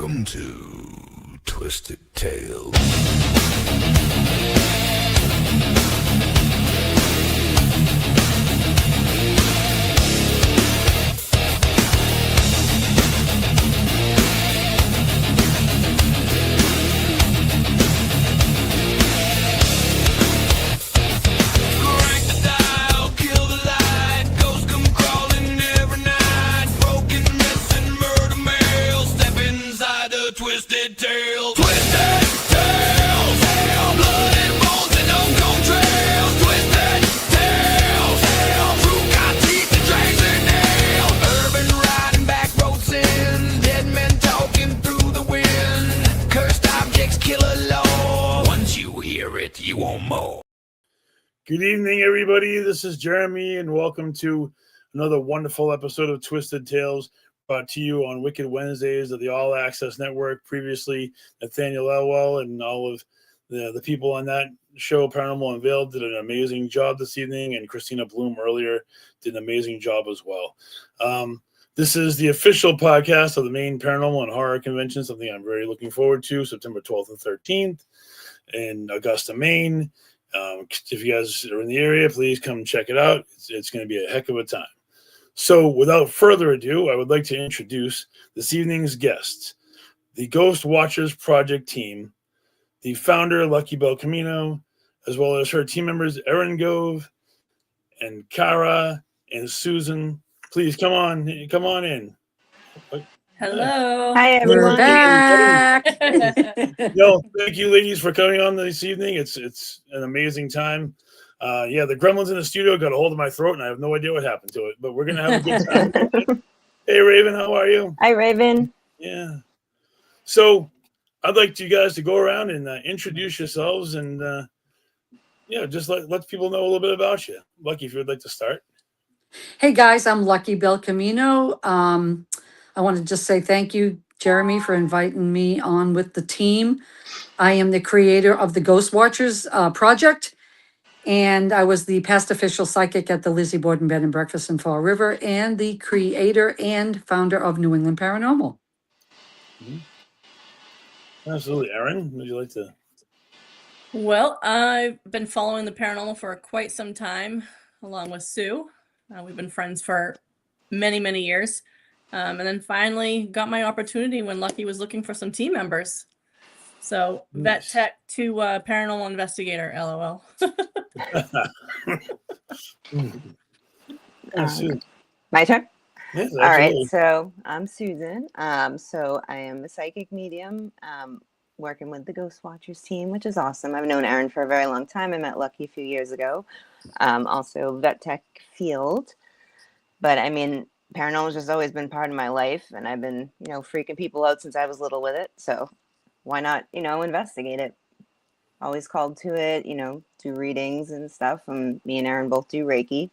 Welcome to Twisted Tales. Twisted Tales, hell, blood and bones and uncombed trails. Twisted Tales, hell, true got teeth and drags and nails. Urban riding, back road sins, dead men talking through the wind. Cursed objects, killer lore. Once you hear it, you want more. Good evening, everybody. This is Jeremy, and welcome to another wonderful episode of Twisted Tales, brought to you on Wicked Wednesdays of the All Access Network. Previously, Nathaniel Elwell and all of the people on that show, Paranormal Unveiled, did an amazing job this evening, and Christina Bloom earlier did an amazing job as well. This is the official podcast of the Maine Paranormal and Horror Convention, something I'm very looking forward to, September 12th and 13th in Augusta, Maine. If you guys are in the area, please come check it out. It's going to be a heck of a time. So without further ado, I would like to introduce this evening's guests, the Ghost Watchers Project team, the founder, Lucky Belcamino, as well as her team members, Erin Gove and Kara and Susan. Please come on in. Hello. Hi, everyone. We're back. No, thank you, ladies, for coming on this evening. It's an amazing time. The gremlins in the studio got a hold of my throat, and I have no idea what happened to it, but we're going to have a good time. Hey, Raven, how are you? Hi, Raven. Yeah. So I'd like you guys to go around and introduce yourselves and, just let people know a little bit about you. Lucky, if you would like to start. Hey, guys, I'm Lucky Belcamino. I want to just say thank you, Jeremy, for inviting me on with the team. I am the creator of the Ghost Watchers Project. And I was the past official psychic at the Lizzie Borden Bed and Breakfast in Fall River and the creator and founder of New England Paranormal. Mm-hmm. Absolutely. Erin, would you like to? Well, I've been following the paranormal for quite some time, along with Sue. We've been friends for many, many years. And then finally got my opportunity when Lucky was looking for some team members. So vet tech to paranormal investigator, LOL. My turn? Yes, all right, so I'm Susan. So I am a psychic medium working with the Ghost Watchers team, which is awesome. I've known Erin for a very long time. I met Lucky a few years ago. Also vet tech field. But I mean, paranormal has just always been part of my life, and I've been, freaking people out since I was little with it. So why not, investigate it? Always called to it, do readings and stuff. Me and Erin both do Reiki.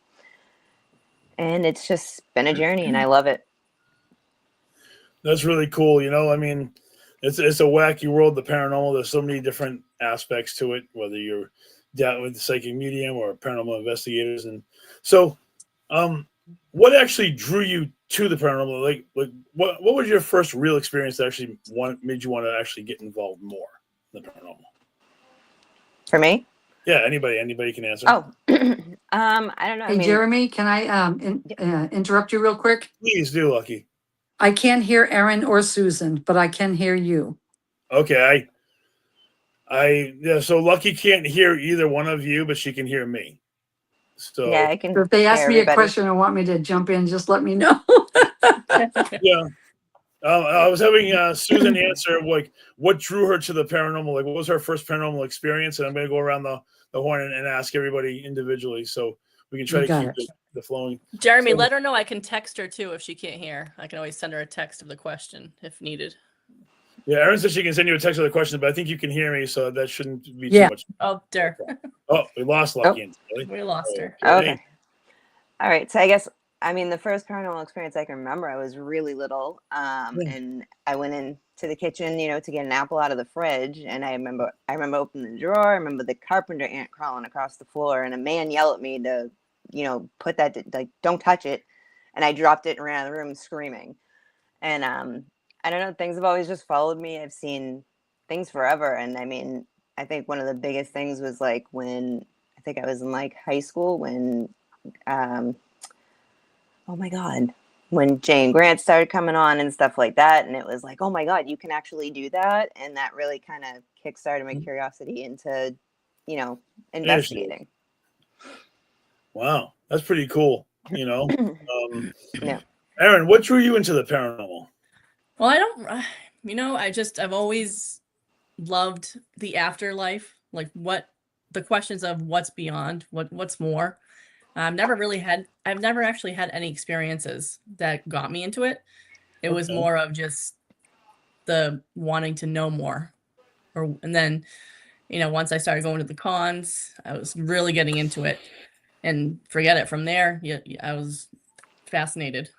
And it's just been a journey, and I love it. That's really cool. I mean, it's a wacky world, the paranormal. There's so many different aspects to it, whether you're down with the psychic medium or paranormal investigators. And so, what actually drew you to the paranormal? Like what was your first real experience that actually made you want to actually get involved more in the paranormal? For me? Yeah, anybody can answer. Oh, I don't know. Hey, Jeremy, can I interrupt you real quick? Please do, Lucky. I can't hear Erin or Susan, but I can hear you. Okay, so Lucky can't hear either one of you, but she can hear me. So yeah, I can. If they ask me everybody. a question and want me to jump in, just let me know. Yeah. I was having Susan answer what drew her to the paranormal. Like, what was her first paranormal experience? And I'm going to go around the horn and ask everybody individually, so we can try to keep the flowing. Jeremy, let her know I can text her too if she can't hear. I can always send her a text of the question if needed. Yeah, Erin said she can send you a text of the question, but I think you can hear me, so that shouldn't be too much. Oh, dear. Oh, we lost Lucky. We lost her. Okay. All right. So I guess, the first paranormal experience I can remember, I was really little. And I went into the kitchen, to get an apple out of the fridge. And I remember opening the drawer. I remember the carpenter ant crawling across the floor, and a man yelled at me to, put that, don't touch it. And I dropped it and ran out of the room screaming. And I don't know. Things have always just followed me. I've seen things forever. And I mean, I think one of the biggest things was like when I think I was in like high school when, um, oh my God, when Jane Grant started coming on and stuff like that. And it was like, oh my God, you can actually do that. And that really kind of kickstarted my curiosity into, you know, investigating. Wow, that's pretty cool. No. Aaron, what drew you into the paranormal? Well, I don't, I've always loved the afterlife, like what the questions of what's beyond, what's more. I've never actually had any experiences that got me into it. It was Okay. more of just the wanting to know more. And then, once I started going to the cons, I was really getting into it, and forget it from there. Yeah, I was fascinated.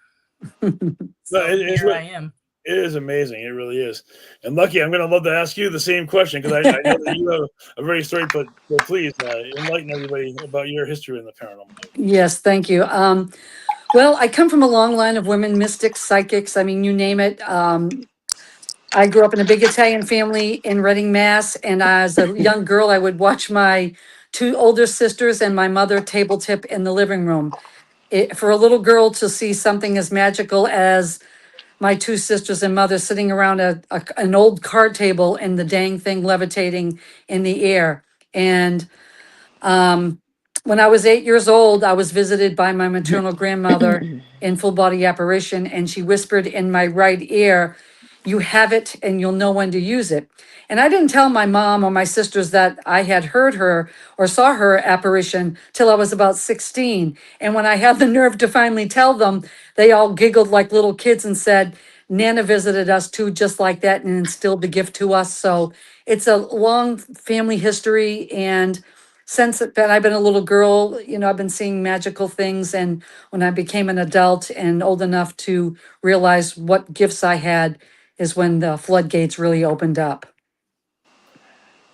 So here I am. It is amazing. It really is. And Lucky, I'm going to love to ask you the same question because I know that you have a very story, but please enlighten everybody about your history in the paranormal. Yes, thank you. Well, I come from a long line of women mystics, psychics. I mean, you name it. I grew up in a big Italian family in Reading, Mass. And as a young girl, I would watch my two older sisters and my mother table tip in the living room. For a little girl to see something as magical as my two sisters and mother sitting around an old card table and the dang thing levitating in the air. And when I was 8 years old, I was visited by my maternal grandmother in full body apparition, and she whispered in my right ear, "You have it and you'll know when to use it." And I didn't tell my mom or my sisters that I had heard her or saw her apparition till I was about 16. And when I had the nerve to finally tell them, they all giggled like little kids and said, "Nana visited us too, just like that, and instilled the gift to us." So it's a long family history. And since then I've been a little girl, I've been seeing magical things. And when I became an adult and old enough to realize what gifts I had is when the floodgates really opened up.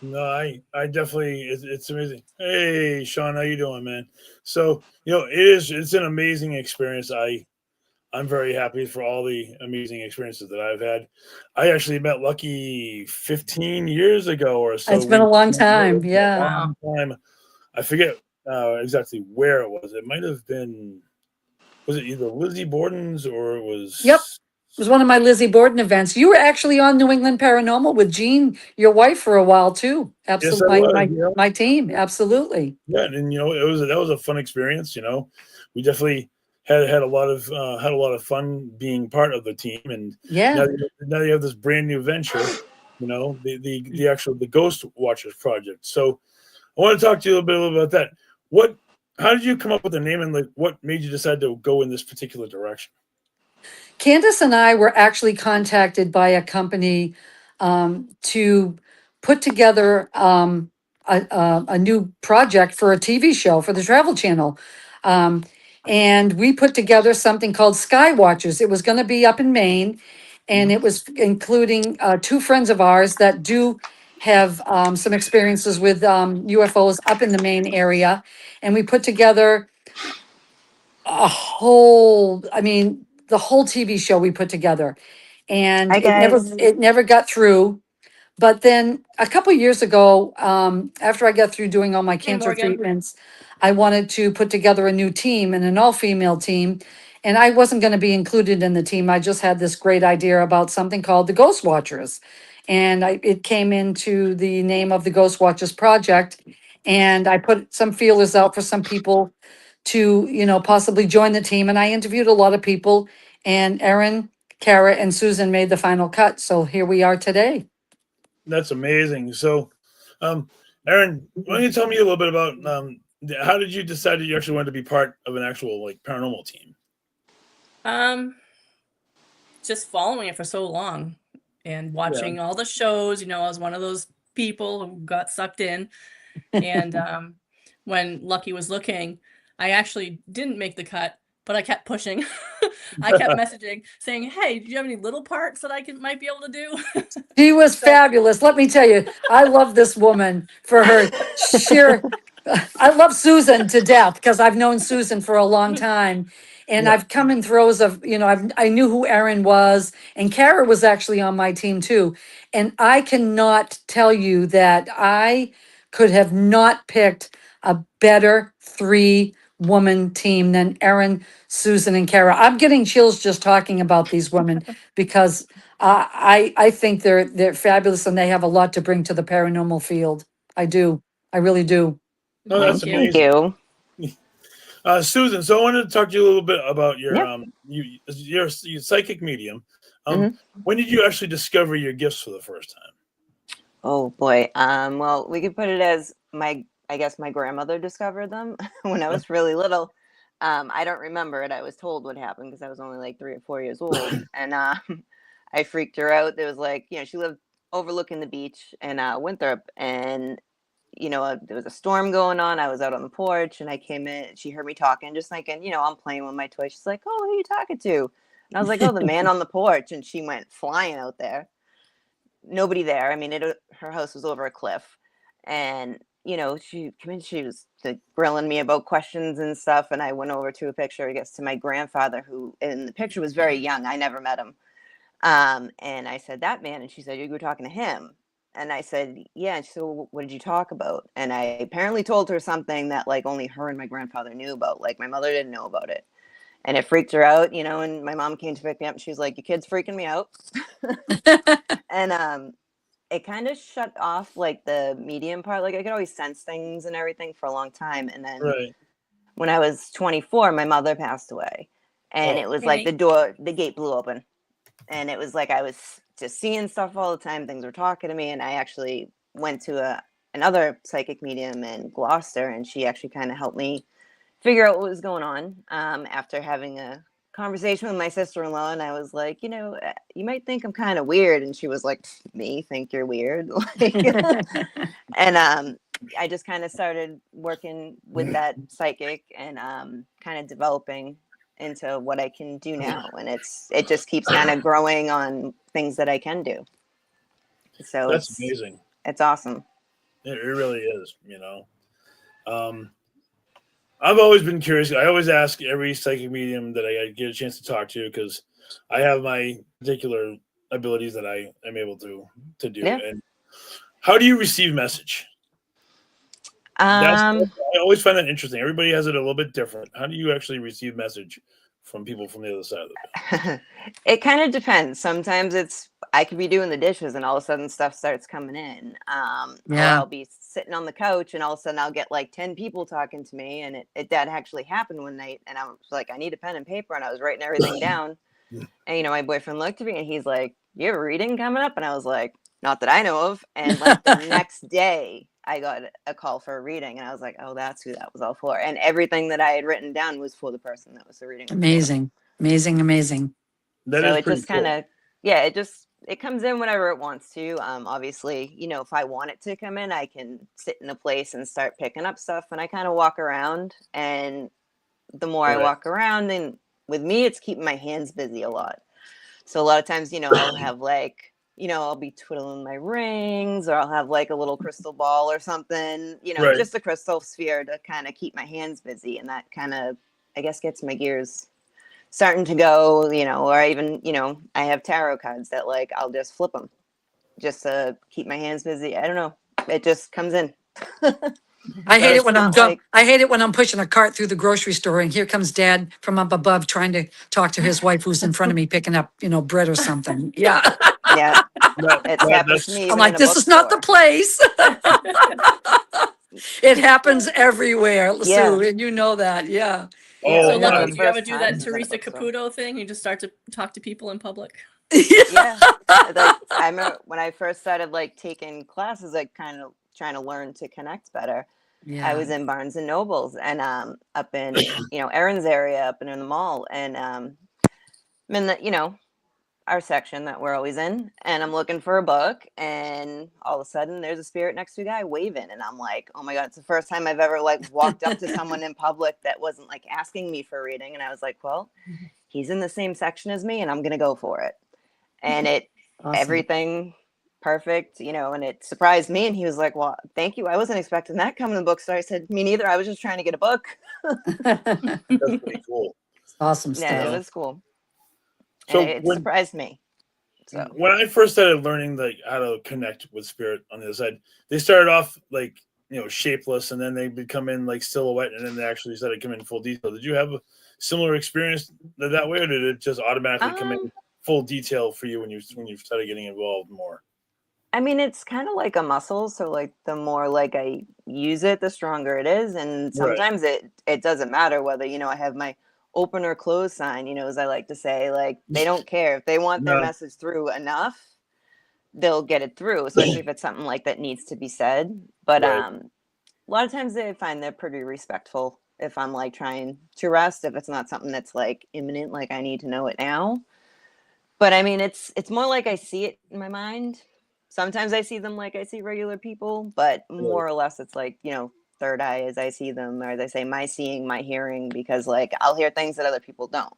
No, I definitely, it's amazing. Hey, Sean, how you doing, man? So, it's an amazing experience. I'm very happy for all the amazing experiences that I've had. I actually met Lucky 15 years ago or so. It's been a long time. A Yeah. long time. I forget exactly where it was. It might have been, was it either Lizzie Borden's or it was? Yep. It was one of my Lizzie Borden events. You were actually on New England Paranormal with Jean, your wife, for a while too. Absolutely. Yes, I was, My team. Absolutely. Yeah, and that was a fun experience. We definitely had a lot of fun being part of the team, and Yeah. now you have this brand new venture. The Ghost Watchers project. So I want to talk to you a little bit about that. How did you come up with the name, and like what made you decide to go in this particular direction? Candace and I were actually contacted by a company to put together a new project for a TV show for the Travel Channel. And we put together something called Sky Watchers. It was going to be up in Maine, and it was including two friends of ours that do have some experiences with UFOs up in the Maine area. And we put together the whole TV show we put together, and Hi, guys. it never got through. But then a couple years ago, after I got through doing all my cancer Morgan. treatments, I wanted to put together a new team and an all-female team. And I wasn't going to be included in the team. I just had this great idea about something called the Ghost Watchers. And it came into the name of the Ghost Watchers Project. And I put some feelers out for some people to, possibly join the team. And I interviewed a lot of people, and Erin, Kara, and Susan made the final cut. So here we are today. That's amazing. So, Aaron, why don't you tell me a little bit about how did you decide that you actually wanted to be part of an actual like paranormal team? Just following it for so long and watching all the shows. I was one of those people who got sucked in. And when Lucky was looking, I actually didn't make the cut, but I kept pushing. I kept messaging saying, "Hey, do you have any little parts that I might be able to do?" She was fabulous. Let me tell you, I love this woman for her sheer. I love Susan to death because I've known Susan for a long time. And Yeah. I've come in throes of, I knew who Erin was, and Kara was actually on my team too. And I cannot tell you that I could have not picked a better 3-woman team than Erin, Susan, and Kara. I'm getting chills just talking about these women because I think they're fabulous and they have a lot to bring to the paranormal field. I do. I really do. No, that's Thank you. Thank amazing. you. Susan, so I wanted to talk to you a little bit about your Yeah. your psychic medium. Mhm. When did you actually discover your gifts for the first time? Oh boy. Well, we could put it as I guess my grandmother discovered them when I was really little. I don't remember it. I was told what happened because I was only like 3 or 4 years old, and I freaked her out. There was like, she lived overlooking the beach in Winthrop, and there was a storm going on. I was out on the porch, and I came in. She heard me talking, just thinking, I'm playing with my toy. She's like, "Oh, who are you talking to?" And I was like, "Oh, the man on the porch." And she went flying out there. Nobody there. I mean, her house was over a cliff, and she came in. She was like, grilling me about questions and stuff, and I went over to a picture, I guess, to my grandfather, who in the picture was very young. I never met him, and I said, "That man," and she said, "You were talking to him." And I said, "Yeah." And she said, "Well, what did you talk about?" And I apparently told her something that like only her and my grandfather knew about. Like my mother didn't know about it, and it freaked her out. And my mom came to pick me up, and she was like, "Your kid's freaking me out." And it kind of shut off like the medium part. Like I could always sense things and everything for a long time. And then Right. when I was 24, my mother passed away, and Oh. it was Hey, like Nate. the gate blew open, and it was like I was just seeing stuff all the time. Things were talking to me, and I actually went to another psychic medium in Gloucester, and she actually kind of helped me figure out what was going on. After having a conversation with my sister-in-law, and I was like, you might think I'm kind of weird, and she was like, "Me think you're weird?" And I just kind of started working with that psychic and kind of developing into what I can do now, and it just keeps kind of growing on things that I can do. So That's amazing. it's awesome. It really is. I've always been curious. I always ask every psychic medium that I get a chance to talk to because I have my particular abilities that I am able to do. Yeah. And how do you receive message? I always find that interesting. Everybody has it a little bit different. How do you actually receive message from people from the other side of it? It kind of depends. Sometimes I could be doing the dishes and all of a sudden stuff starts coming in. Or Yeah. I'll be sitting on the couch and all of a sudden I'll get like 10 people talking to me. And that actually happened one night. And I was like, I need a pen and paper. And I was writing everything down. And, my boyfriend looked at me and he's like, "You have a reading coming up?" And I was like, "Not that I know of." And like the next day I got a call for a reading, and I was like, "Oh, that's who that was all for." And everything that I had written down was for the person that was the reading. Amazing. Amazing. That So is it pretty just kind cool. of, it comes in whenever it wants to. Obviously, if I want it to come in, I can sit in a place and start picking up stuff, and I kind of walk around. And the more I Right. walk around, and with me, it's keeping my hands busy a lot. So a lot of times, I'll have like, I'll be twiddling my rings, or I'll have like a little crystal ball or something, Right. just a crystal sphere to kind of keep my hands busy. And that kind of, I guess, gets my gears starting to go, or even, I have tarot cards that like, I'll just flip them just to keep my hands busy. I don't know. It just comes in. I hate That's it when not like, I hate it when I'm pushing a cart through the grocery store and here comes Dad from up above trying to talk to his wife who's in front of me picking up, bread or something. Yeah. yeah, That- it's that- happened to that's- me. I'm Even like, in a this is not the bookstore. place. It happens everywhere, Yeah. Sue, and you know that. Yeah. Oh, So one of yeah. Lucky, the do you ever first do that times was in a Teresa bookstore. Caputo thing? You just start to talk to people in public? Yeah, like I remember when I first started like taking classes, like kind of trying to learn to connect better. I was in Barnes and Nobles and up in Erin's area, up in the mall, and I'm in the our section that we're always in, and I'm looking for a book, and all of a sudden there's a spirit next to a guy waving, and I'm like, oh my god, it's the first time I've ever like walked up to someone in public that wasn't like asking me for a reading, and I was like, well, he's in the same section as me, and I'm gonna go for it. And everything perfect, and it surprised me. And he was like, well, thank you. I wasn't expecting that coming to the bookstore. I said, me neither. I was just trying to get a book. That's pretty cool. Awesome Yeah, it stuff. was cool. So And it surprised me. So when I first started learning like how to connect with spirit on the other side, they started off like shapeless, and then they become in like silhouette, and then they actually started coming in full detail. Did you have a similar experience that way, or did it just automatically come in full detail for you when you started getting involved more? I mean, it's kind of like a muscle. So like the more like I use it, the stronger it is. And Right. sometimes it doesn't matter whether, I have my open or close sign, as I like to say, like they don't care. If they want their No. message through enough, they'll get it through, especially if it's something like that needs to be said. But Right. a lot of times I find they're pretty respectful if I'm like trying to rest, if it's not something that's like imminent, like I need to know it now. But I mean, it's more like I see it in my mind. Sometimes I see them like I see regular people, but more or less it's like, third eye as I see them, or they say my seeing, my hearing, because like I'll hear things that other people don't.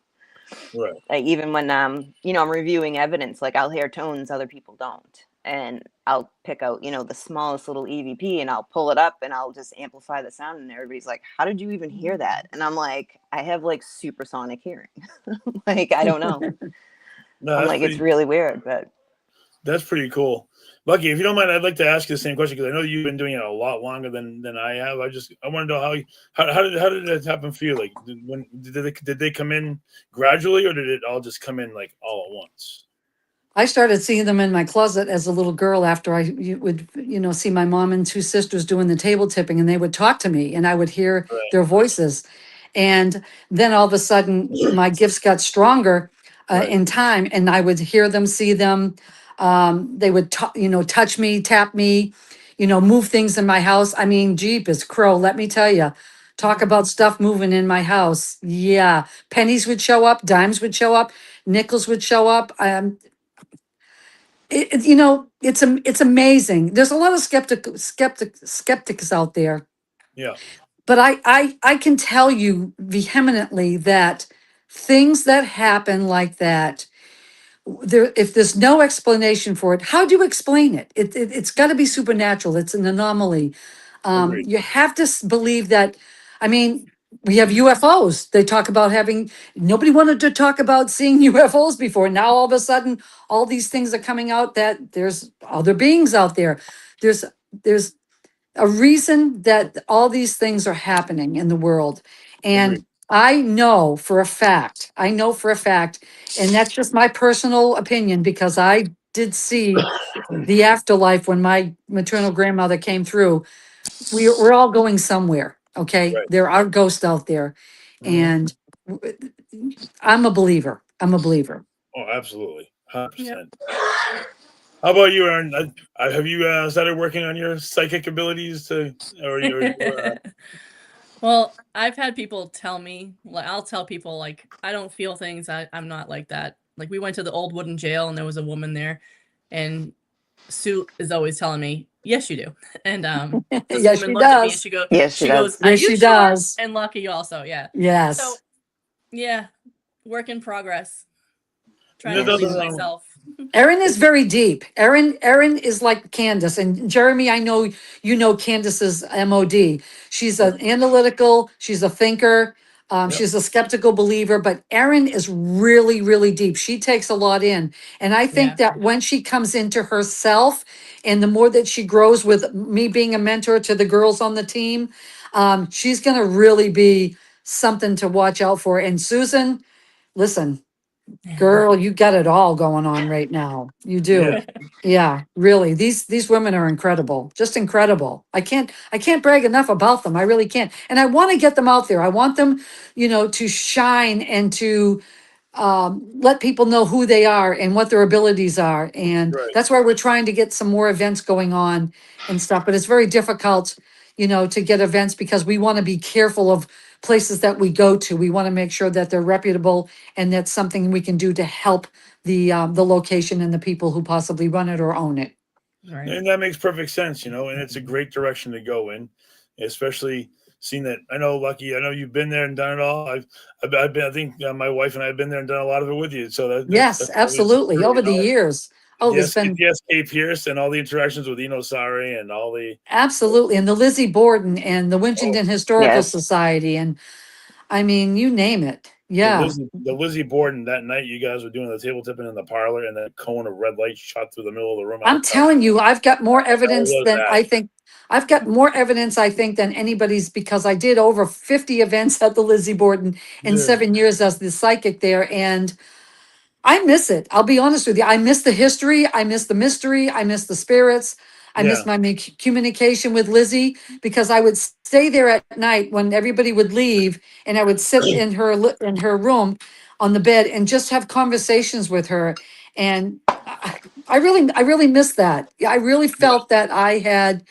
Right. Like even when I'm reviewing evidence, like I'll hear tones other people don't. And I'll pick out, the smallest little EVP and I'll pull it up and I'll just amplify the sound, and everybody's like, how did you even hear that? And I'm like, I have like supersonic hearing. Like, I don't know. No, I'm like, it's really weird, but that's pretty cool. Lucky, if you don't mind, I'd like to ask you the same question, because I know you've been doing it a lot longer than I have. I want to know how did that happen for you? Like, did they come in gradually, or did it all just come in like all at once? I started seeing them in my closet as a little girl after would, see my mom and two sisters doing the table tipping, and they would talk to me and I would hear Right. their voices. And then all of a sudden my gifts got stronger Right. in time, and I would hear them, see them. They would, touch me, tap me, move things in my house. I mean, Jeepers crow, let me tell you, talk about stuff moving in my house. Yeah. Pennies would show up, dimes would show up, nickels would show up. It's amazing. There's a lot of skeptics out there, Yeah. but I can tell you vehemently that things that happen like that, if there's no explanation for it, how do you explain it? It's got to be supernatural. It's an anomaly. Agreed. You have to believe that. I mean, we have UFOs. They talk about having, nobody wanted to talk about seeing UFOs before. Now all of a sudden, all these things are coming out that there's other beings out there. There's a reason that all these things are happening in the world. Agreed. And I know for a fact, and that's just my personal opinion, because I did see the afterlife when my maternal grandmother came through. We're all going somewhere, okay? Right. There are ghosts out there, Mhm. and w- I'm a believer. I'm a believer. Oh, absolutely, 100%. Yep. How about you, Aaron? Have you started working on your psychic abilities Well, I've had people tell me, like, I'll tell people, like, I don't feel things. I'm not like that. Like, we went to the old wooden jail and there was a woman there, and Sue is always telling me, yes, you do. And this Yes, woman she looked at me and does. yes, she goes, does. are Yes, you she sure? does. And Lucky also, yeah. So Yes. yeah, work in progress. Trying There's to believe nothing in wrong. myself. Erin is very deep. Erin is like Candace, and Jeremy, I know you know Candace's MOD. She's an analytical, she's a thinker, Yep. she's a skeptical believer, but Erin is really, really deep. She takes a lot in. And I think Yeah. that when she comes into herself, and the more that she grows with me being a mentor to the girls on the team, she's gonna really be something to watch out for. And Susan, listen, girl, you got it all going on right now. You do. Yeah. Yeah, really. These women are incredible. Just incredible. I can't brag enough about them. I really can't. And I want to get them out there. I want them, to shine and to let people know who they are and what their abilities are. And Right. that's why we're trying to get some more events going on and stuff. But it's very difficult, to get events, because we want to be careful of places that we go to. We want to make sure that they're reputable and that's something we can do to help the location and the people who possibly run it or own it. Right. And that makes perfect sense, and it's a great direction to go in, especially seeing that. I know, Lucky, I know you've been there and done it all. I've been, I think my wife and I have been there and done a lot of it with you. So Yes, that's absolutely. Over the years. Oh, there's been yes, Kate Pierce and all the interactions with Eno Sari and all the absolutely. And the Lizzie Borden and the Winchington Historical Yes. Society. And I mean, you name it. Yeah. The Lizzie Borden that night. You guys were doing the table tipping in the parlor, and that cone of red light shot through the middle of the room. I'm telling you, I've got more evidence was than that? I think. I've got more evidence, I think, than anybody's, because I did over 50 events at the Lizzie Borden in Yeah. 7 years as the psychic there. And I miss it. I'll be honest with you. I miss the history. I miss the mystery. I miss the spirits. I miss Yeah. my communication with Lizzie, because I would stay there at night when everybody would leave, and I would sit in in her room on the bed and just have conversations with her. And I really miss that. Yeah, I really felt that I had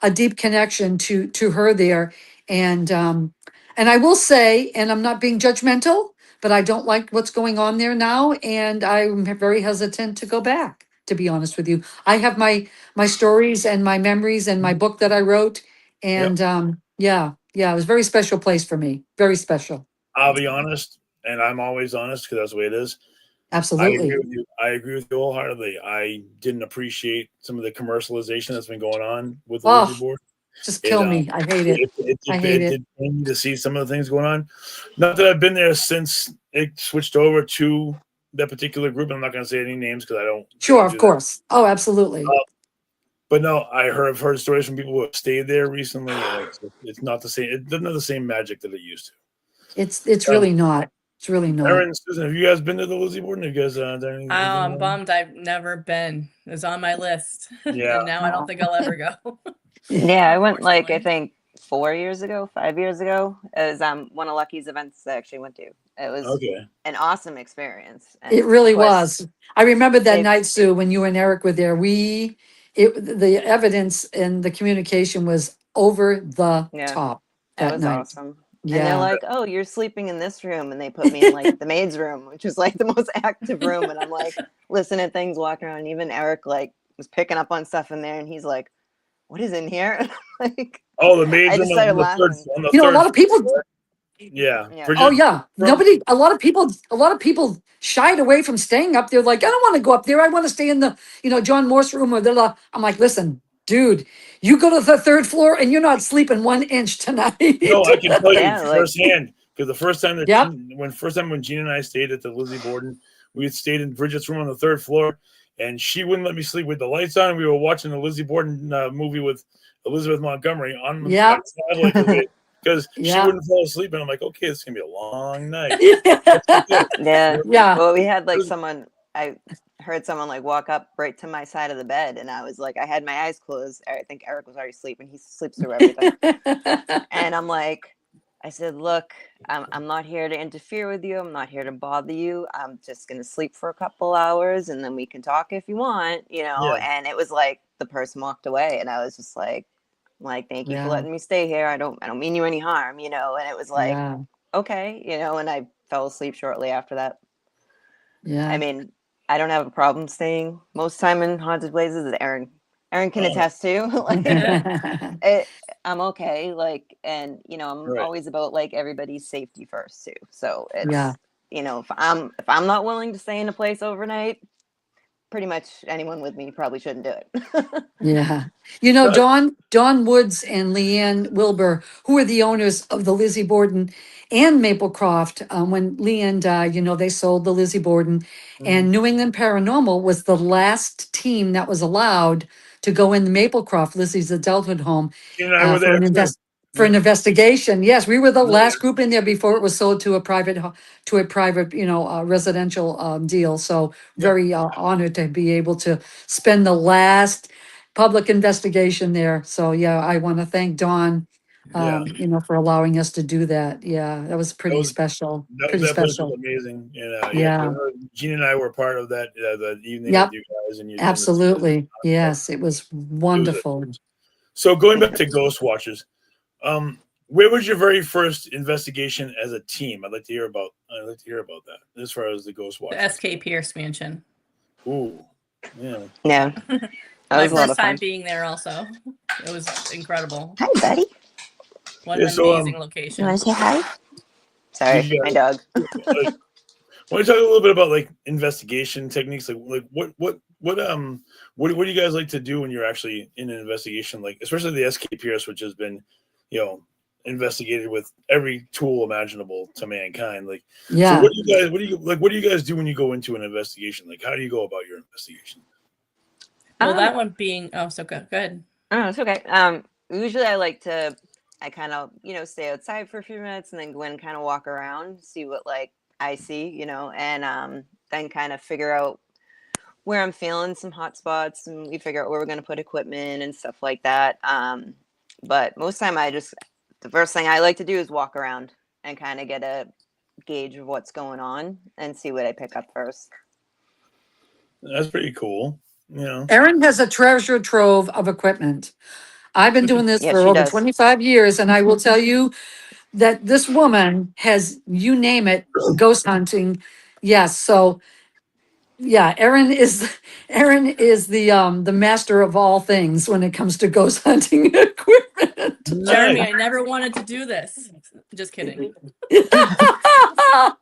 a deep connection to her there. And I will say, and I'm not being judgmental, but I don't like what's going on there now, and I'm very hesitant to go back, to be honest with you. I have my stories and my memories and my book that I wrote, Yep. and yeah, it was a very special place for me. Very special. I'll be honest, and I'm always honest because that's the way it is. I Absolutely. agree with you. I agree with you wholeheartedly. I didn't appreciate some of the commercialization that's been going on with the Lizzie Oh, board. just It kill me. I hate it. I hate it it. did pain me to see some of the things going on. Not that I've been there since it switched over to that particular group. I'm not going to say any names because I don't Sure, of do that. course. Oh, absolutely. But no, I've heard stories from people who have stayed there recently. And it's not the same. It doesn't have the same magic that it used to. It's really not. It's really not. Aaron, Susan, have you guys been to the Lizzie Borden? Have you guys done anything? I'm bummed I've never been. It was on my list. Yeah. And now I don't think I'll ever go. Yeah, I went like I Unfortunately. think 4 years ago, 5 years ago. It was one of Lucky's events I actually went to. It was Okay. an awesome experience. And It really of course, was. I remember that they night, Sue, when you and Eric were there. The evidence and the communication was over the yeah, top it that was night. awesome. And they're Yeah. like, "Oh, you're sleeping in this room," and they put me in like the maid's room, which is like the most active room. And I'm like listening to things, walking around. And even Eric like was picking up on stuff in there, and he's like, "What is in here?" And I'm like, Oh, the maid's I just room started on the third laughing. on the You know, a third lot of people, floor. Yeah. Yeah. For oh just- yeah, from- a lot of people shied away from staying up there. Like, I don't want to go up there. I want to stay in the, John Morse room or the, I'm like, listen, dude, you go to the third floor and you're not sleeping 1 inch tonight. No, I can tell you Yeah, like- firsthand because the first time that Yep. when Gina and I stayed at the Lizzie Borden, we had stayed in Bridget's room on the third floor, and she wouldn't let me sleep with the lights on. We were watching the Lizzie Borden movie with Elizabeth Montgomery on my Yep. tablet because she Yeah. wouldn't fall asleep, and I'm like, okay, it's gonna be a long night. Yeah. Yeah. Well, we had like I heard someone like walk up right to my side of the bed, and I was like, I had my eyes closed. I think Eric was already sleeping. He sleeps through everything. And I'm like, I said, look, I'm not here to interfere with you. I'm not here to bother you. I'm just going to sleep for a couple hours and then we can talk if you want, Yeah. And it was like the person walked away and I was just like, thank you Yeah. for letting me stay here. I don't mean you any harm, and it was like, Yeah. okay, and I fell asleep shortly after that. Yeah. I mean, I don't have a problem staying most time in haunted places. Aaron can attest to. I'm okay. And I'm Right. always about everybody's safety first too. So it's Yeah. if I'm not willing to stay in a place overnight, pretty much anyone with me probably shouldn't do it. Yeah. But- Don Woods and Leanne Wilbur, who are the owners of the Lizzie Borden and Maplecroft, when Leanne died, they sold the Lizzie Borden. And New England Paranormal was the last team that was allowed to go in the Maplecroft, Lizzie's adulthood home, Gina and I were for there an too. for an investigation. Yes, we were the Yeah. last group in there before it was sold to a private residential deal. So very honored to be able to spend the last public investigation there. So yeah, I want to thank Dawn, Yeah. for allowing us to do that. Yeah, that was pretty special. Pretty That place was special. amazing. Yeah. Gina and I were part of that that evening Yep. with you guys, and Absolutely. Yes, it was wonderful. So going back to Ghost Watchers, where was your very first investigation as a team? I'd like to hear about that as far as the Ghost The Watchers. SK Pierce Mansion. Ooh, yeah. Yeah. That My was a lot first of fun. time being there also. It was incredible. Hi, buddy. What Yeah, an so, amazing You location. want to say hi? Sorry, You my guys- dog. Want to talk a little bit about investigation techniques? Like what do you guys like to do when you're actually in an investigation? Like especially the SK Pierce, which has been, investigated with every tool imaginable to mankind. Like, so Yeah. what do you guys do when you go into an investigation? Like, how do you go about your investigation? Well, that one being so good. Go ahead. Oh, it's okay. Usually I kind of, stay outside for a few minutes and then go in and kind of walk around, see what like I see, and then kind of figure out where I'm feeling some hot spots, and we figure out where we're going to put equipment and stuff like that. But most time the first thing I like to do is walk around and kind of get a gauge of what's going on and see what I pick up first. That's pretty cool. Erin has a treasure trove of equipment. I've been doing this Yeah, for she over does. 25 years, and I will tell you that this woman has, you name it, ghost hunting. Yes. So yeah, Erin is the master of all things when it comes to ghost hunting equipment. Jeremy, Nice. I never wanted to do this. Just kidding.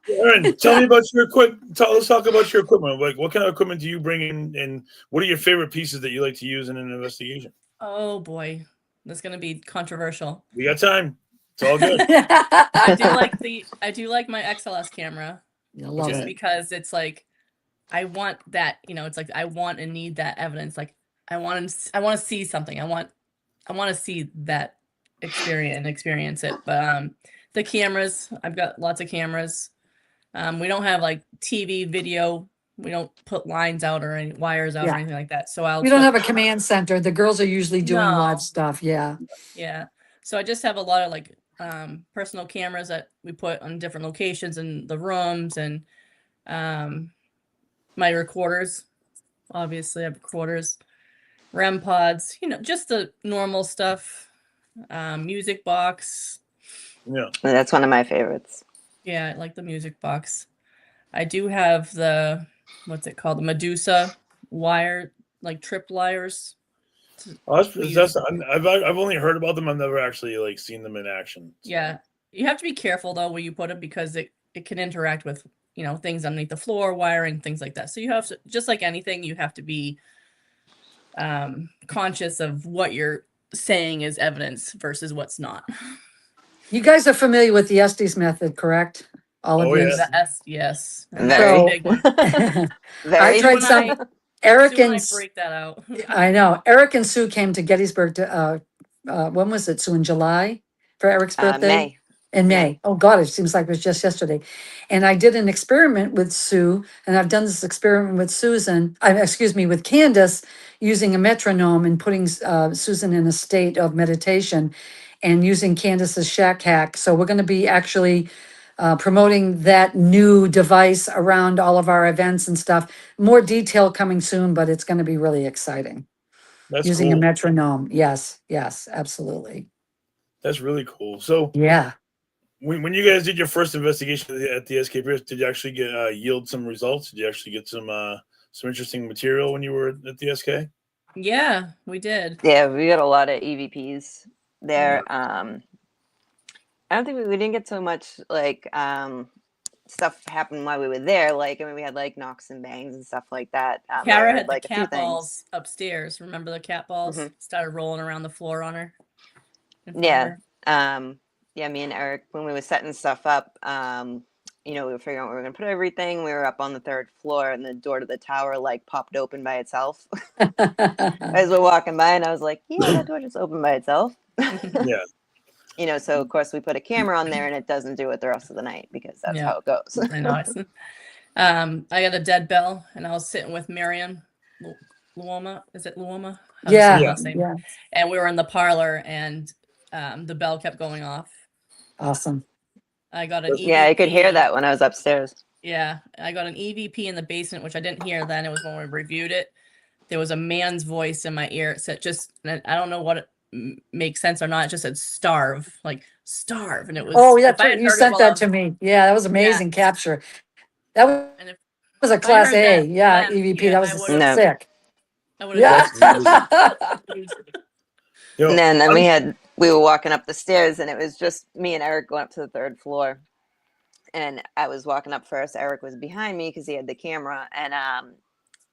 Aaron, tell me about your equipment. Let's talk about your equipment. Like, what kind of equipment do you bring in, and what are your favorite pieces that you like to use in an investigation? Oh boy, that's gonna be controversial. We got time. It's all good. I do like my XLS camera, I love just it. because it's like I want that, it's like I want and need that evidence. Like I want to see something. I want to see that experience it. But the cameras, I've got lots of cameras. We don't have like TV, video. We don't put lines out or any wires out or Yeah. anything like that. So We don't have a command center. The girls are usually doing No. live stuff. Yeah. Yeah. So I just have a lot of like personal cameras that we put on different locations in the rooms, and my recorders. Obviously, I have recorders, REM pods, just the normal stuff. Music box. Yeah. That's one of my favorites. Yeah, I like the music box. I do have what's it called? The Medusa wire, like trip wires. I've only heard about them. I've never actually like seen them in action. So. Yeah, you have to be careful though where you put them, because it can interact with things underneath the floor, wiring, things like that. So you have to, just like anything, you have to be conscious of what you're saying is evidence versus what's not. You guys are familiar with the Estes method, correct? All of Oh, you. yeah. Yes. Very. That's a big one. Very. I tried Sue and some. Eric Sue and I and break that out. I know Eric and Sue came to Gettysburg to when was it, Sue? In July for Eric's birthday? May. In May. May. Oh God, it seems like it was just yesterday. And I did an experiment with Sue, and I've done this experiment with with Candace, using a metronome and putting Susan in a state of meditation, and using Candace's Shack Hack. So we're going to be actually promoting that new device around all of our events and stuff. More detail coming soon, but it's going to be really exciting. That's Using a cool. metronome. Yes, absolutely. That's really cool. So Yeah. when you guys did your first investigation at the SK Pierce, did you actually get yield some results? Did you actually get some interesting material when you were at the SK? Yeah, we did. Yeah, we got a lot of EVPs there. I don't think we didn't get so much like stuff happened while we were there. Like, I mean, we had like knocks and bangs and stuff like that. Kara I had like the a few cat balls upstairs. Remember the cat balls? Mhm. Started rolling around the floor on her. Yeah. Yeah, me and Eric, when we were setting stuff up, we were figuring out where we were going to put everything. We were up on the 3rd floor, and the door to the tower like popped open by itself as we're walking by, and I was like, yeah, that door just opened by itself. Yeah. So of course we put a camera on there, and it doesn't do it the rest of the night, because that's Yeah. how it goes. I know. I got a dead bell, and I was sitting with Marion Luoma. Is it Luoma? How to say her Yeah. last name? Yeah. And we were in the parlor, and the bell kept going off. Awesome. I got an EVP. Yeah, I could hear that when I was upstairs. Yeah, I got an EVP in the basement, which I didn't hear then. It was when we reviewed it. There was a man's voice in my ear. It said I don't know what it makes sense or not. It just said starve, like starve. And it was, Oh, yeah, if I had you heard it sent while that I was- to me. Yeah, that was amazing capture. That and if was a I class heard A. that Yeah, then, EVP. yeah, That I was would've- No. sick. I would have Yeah. Yo, And then we were walking up the stairs, and it was just me and Eric going up to the 3rd floor. And I was walking up first. Eric was behind me because he had the camera. And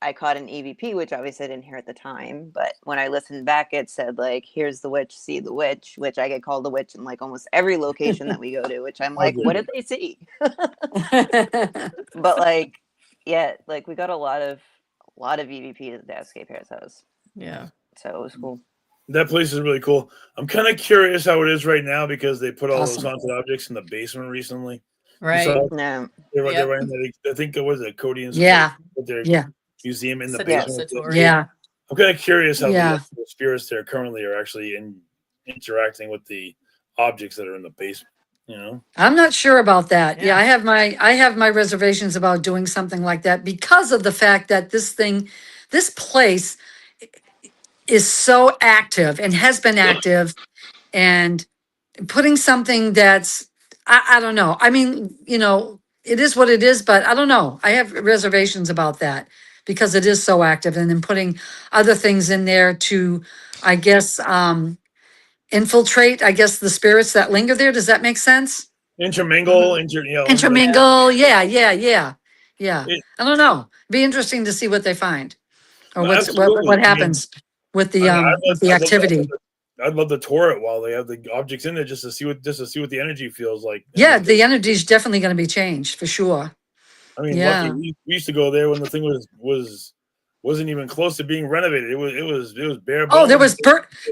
I caught an EVP, which obviously I didn't hear at the time. But when I listened back, it said like, "Here's the witch, see the witch," which I get called the witch in like almost every location that we go to. Which I'm like, what did they see? But like, yeah, like we got a lot of EVPs at the Escape Harris house, Yeah. so it was cool. That place is really cool. I'm kind of curious how it is right now because they put all those Awesome. haunted objects in the basement recently. Right. So No, they're right in the, I think it was a Cody and Yeah. put their Yeah. museum in the Satori. basement. Satori. Yeah. I'm kind of curious how Yeah. the spirits there currently are actually interacting with the objects that are in the basement. You know, I'm not sure about that. Yeah, Yeah. I have my reservations about doing something like that because of the fact that this place is so active and has been active, and putting something that's, I don't know. I mean, it is what it is, but I don't know. I have reservations about that because it is so active, and then putting other things in there to, I guess, infiltrate, I guess, the spirits that linger there. Does that make sense? intermingle, Mhm. like, Intermingle. Yeah. it, I don't know. Be interesting to see what they find or absolutely. what I mean, happens with I mean, the activity. I'd love to tour it while they have the objects in there just to see what the energy feels like. Yeah, the energy is definitely going to be changed for sure. I mean, Yeah. lucky we used to go there when the thing wasn't even close to being renovated. It was bare bones. Oh, there was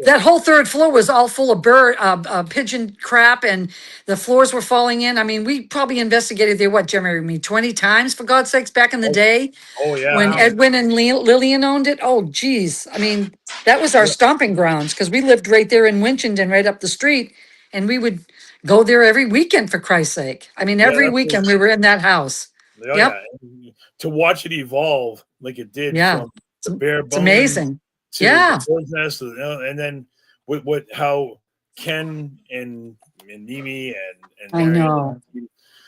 that whole third floor was all full of pigeon crap, and the floors were falling in. I mean, we probably investigated there, what, Jeremy, 20 times, for God's sakes, back in the day Oh yeah, when Wow. Edwin and Lillian owned it. Oh, geez. I mean, that was our stomping grounds because we lived right there in Winchendon, right up the street, and we would go there every weekend, for Christ's sake. I mean, Yeah, every that's weekend we were in that house. Oh, Yep. yeah. To watch it evolve like it did Yeah. from the bare It's bones amazing. to Yeah. the bird's nest, and then how Ken and Nimi and I Marion- know.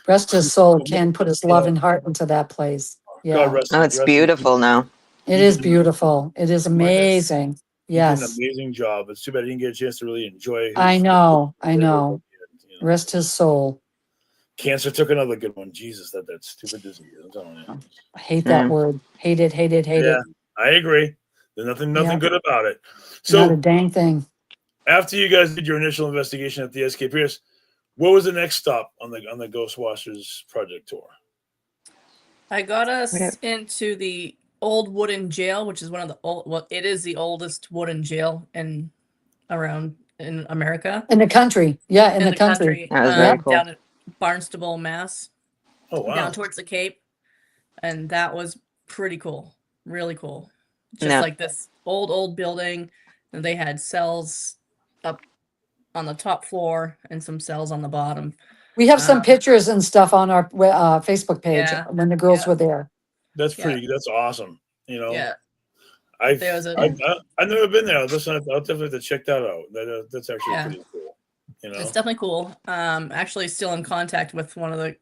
Rest his soul. Ken put his love and heart into that place. God Yeah. rest. oh, it's rest- beautiful now. It is beautiful. It is amazing. He did an Yes. amazing job. It's too bad he didn't get a chance to really enjoy. I know. I know. You know. Rest his soul. Cancer took another good one. Jesus, that stupid disease. I'm telling you. I hate that Mm. word. Hate it, hate it, hate Yeah, it. I agree. There's nothing Yeah. good about it. Not a So dang thing. after you guys did your initial investigation at the SK Pierce, what was the next stop on the Ghost Washers project tour? I got us Whatever. into the old wooden jail, which is one of the old. Well, it is the oldest wooden jail in America. In the country. Yeah, in the country. country. That was very cool. Down at Barnstable, Mass. Oh wow! Down towards the Cape, and that was pretty cool. Really cool. Just Yeah. like this old building, and they had cells up on the top floor and some cells on the bottom. We have some Um, pictures and stuff on our Facebook page Yeah. when the girls Yeah. were there. That's Yeah. pretty. That's awesome. You know, Yeah, I've there was a- I've never been there. I'll definitely have to check that out. That's actually Yeah. pretty cool. You know, it's definitely cool. Actually, still in contact with one of the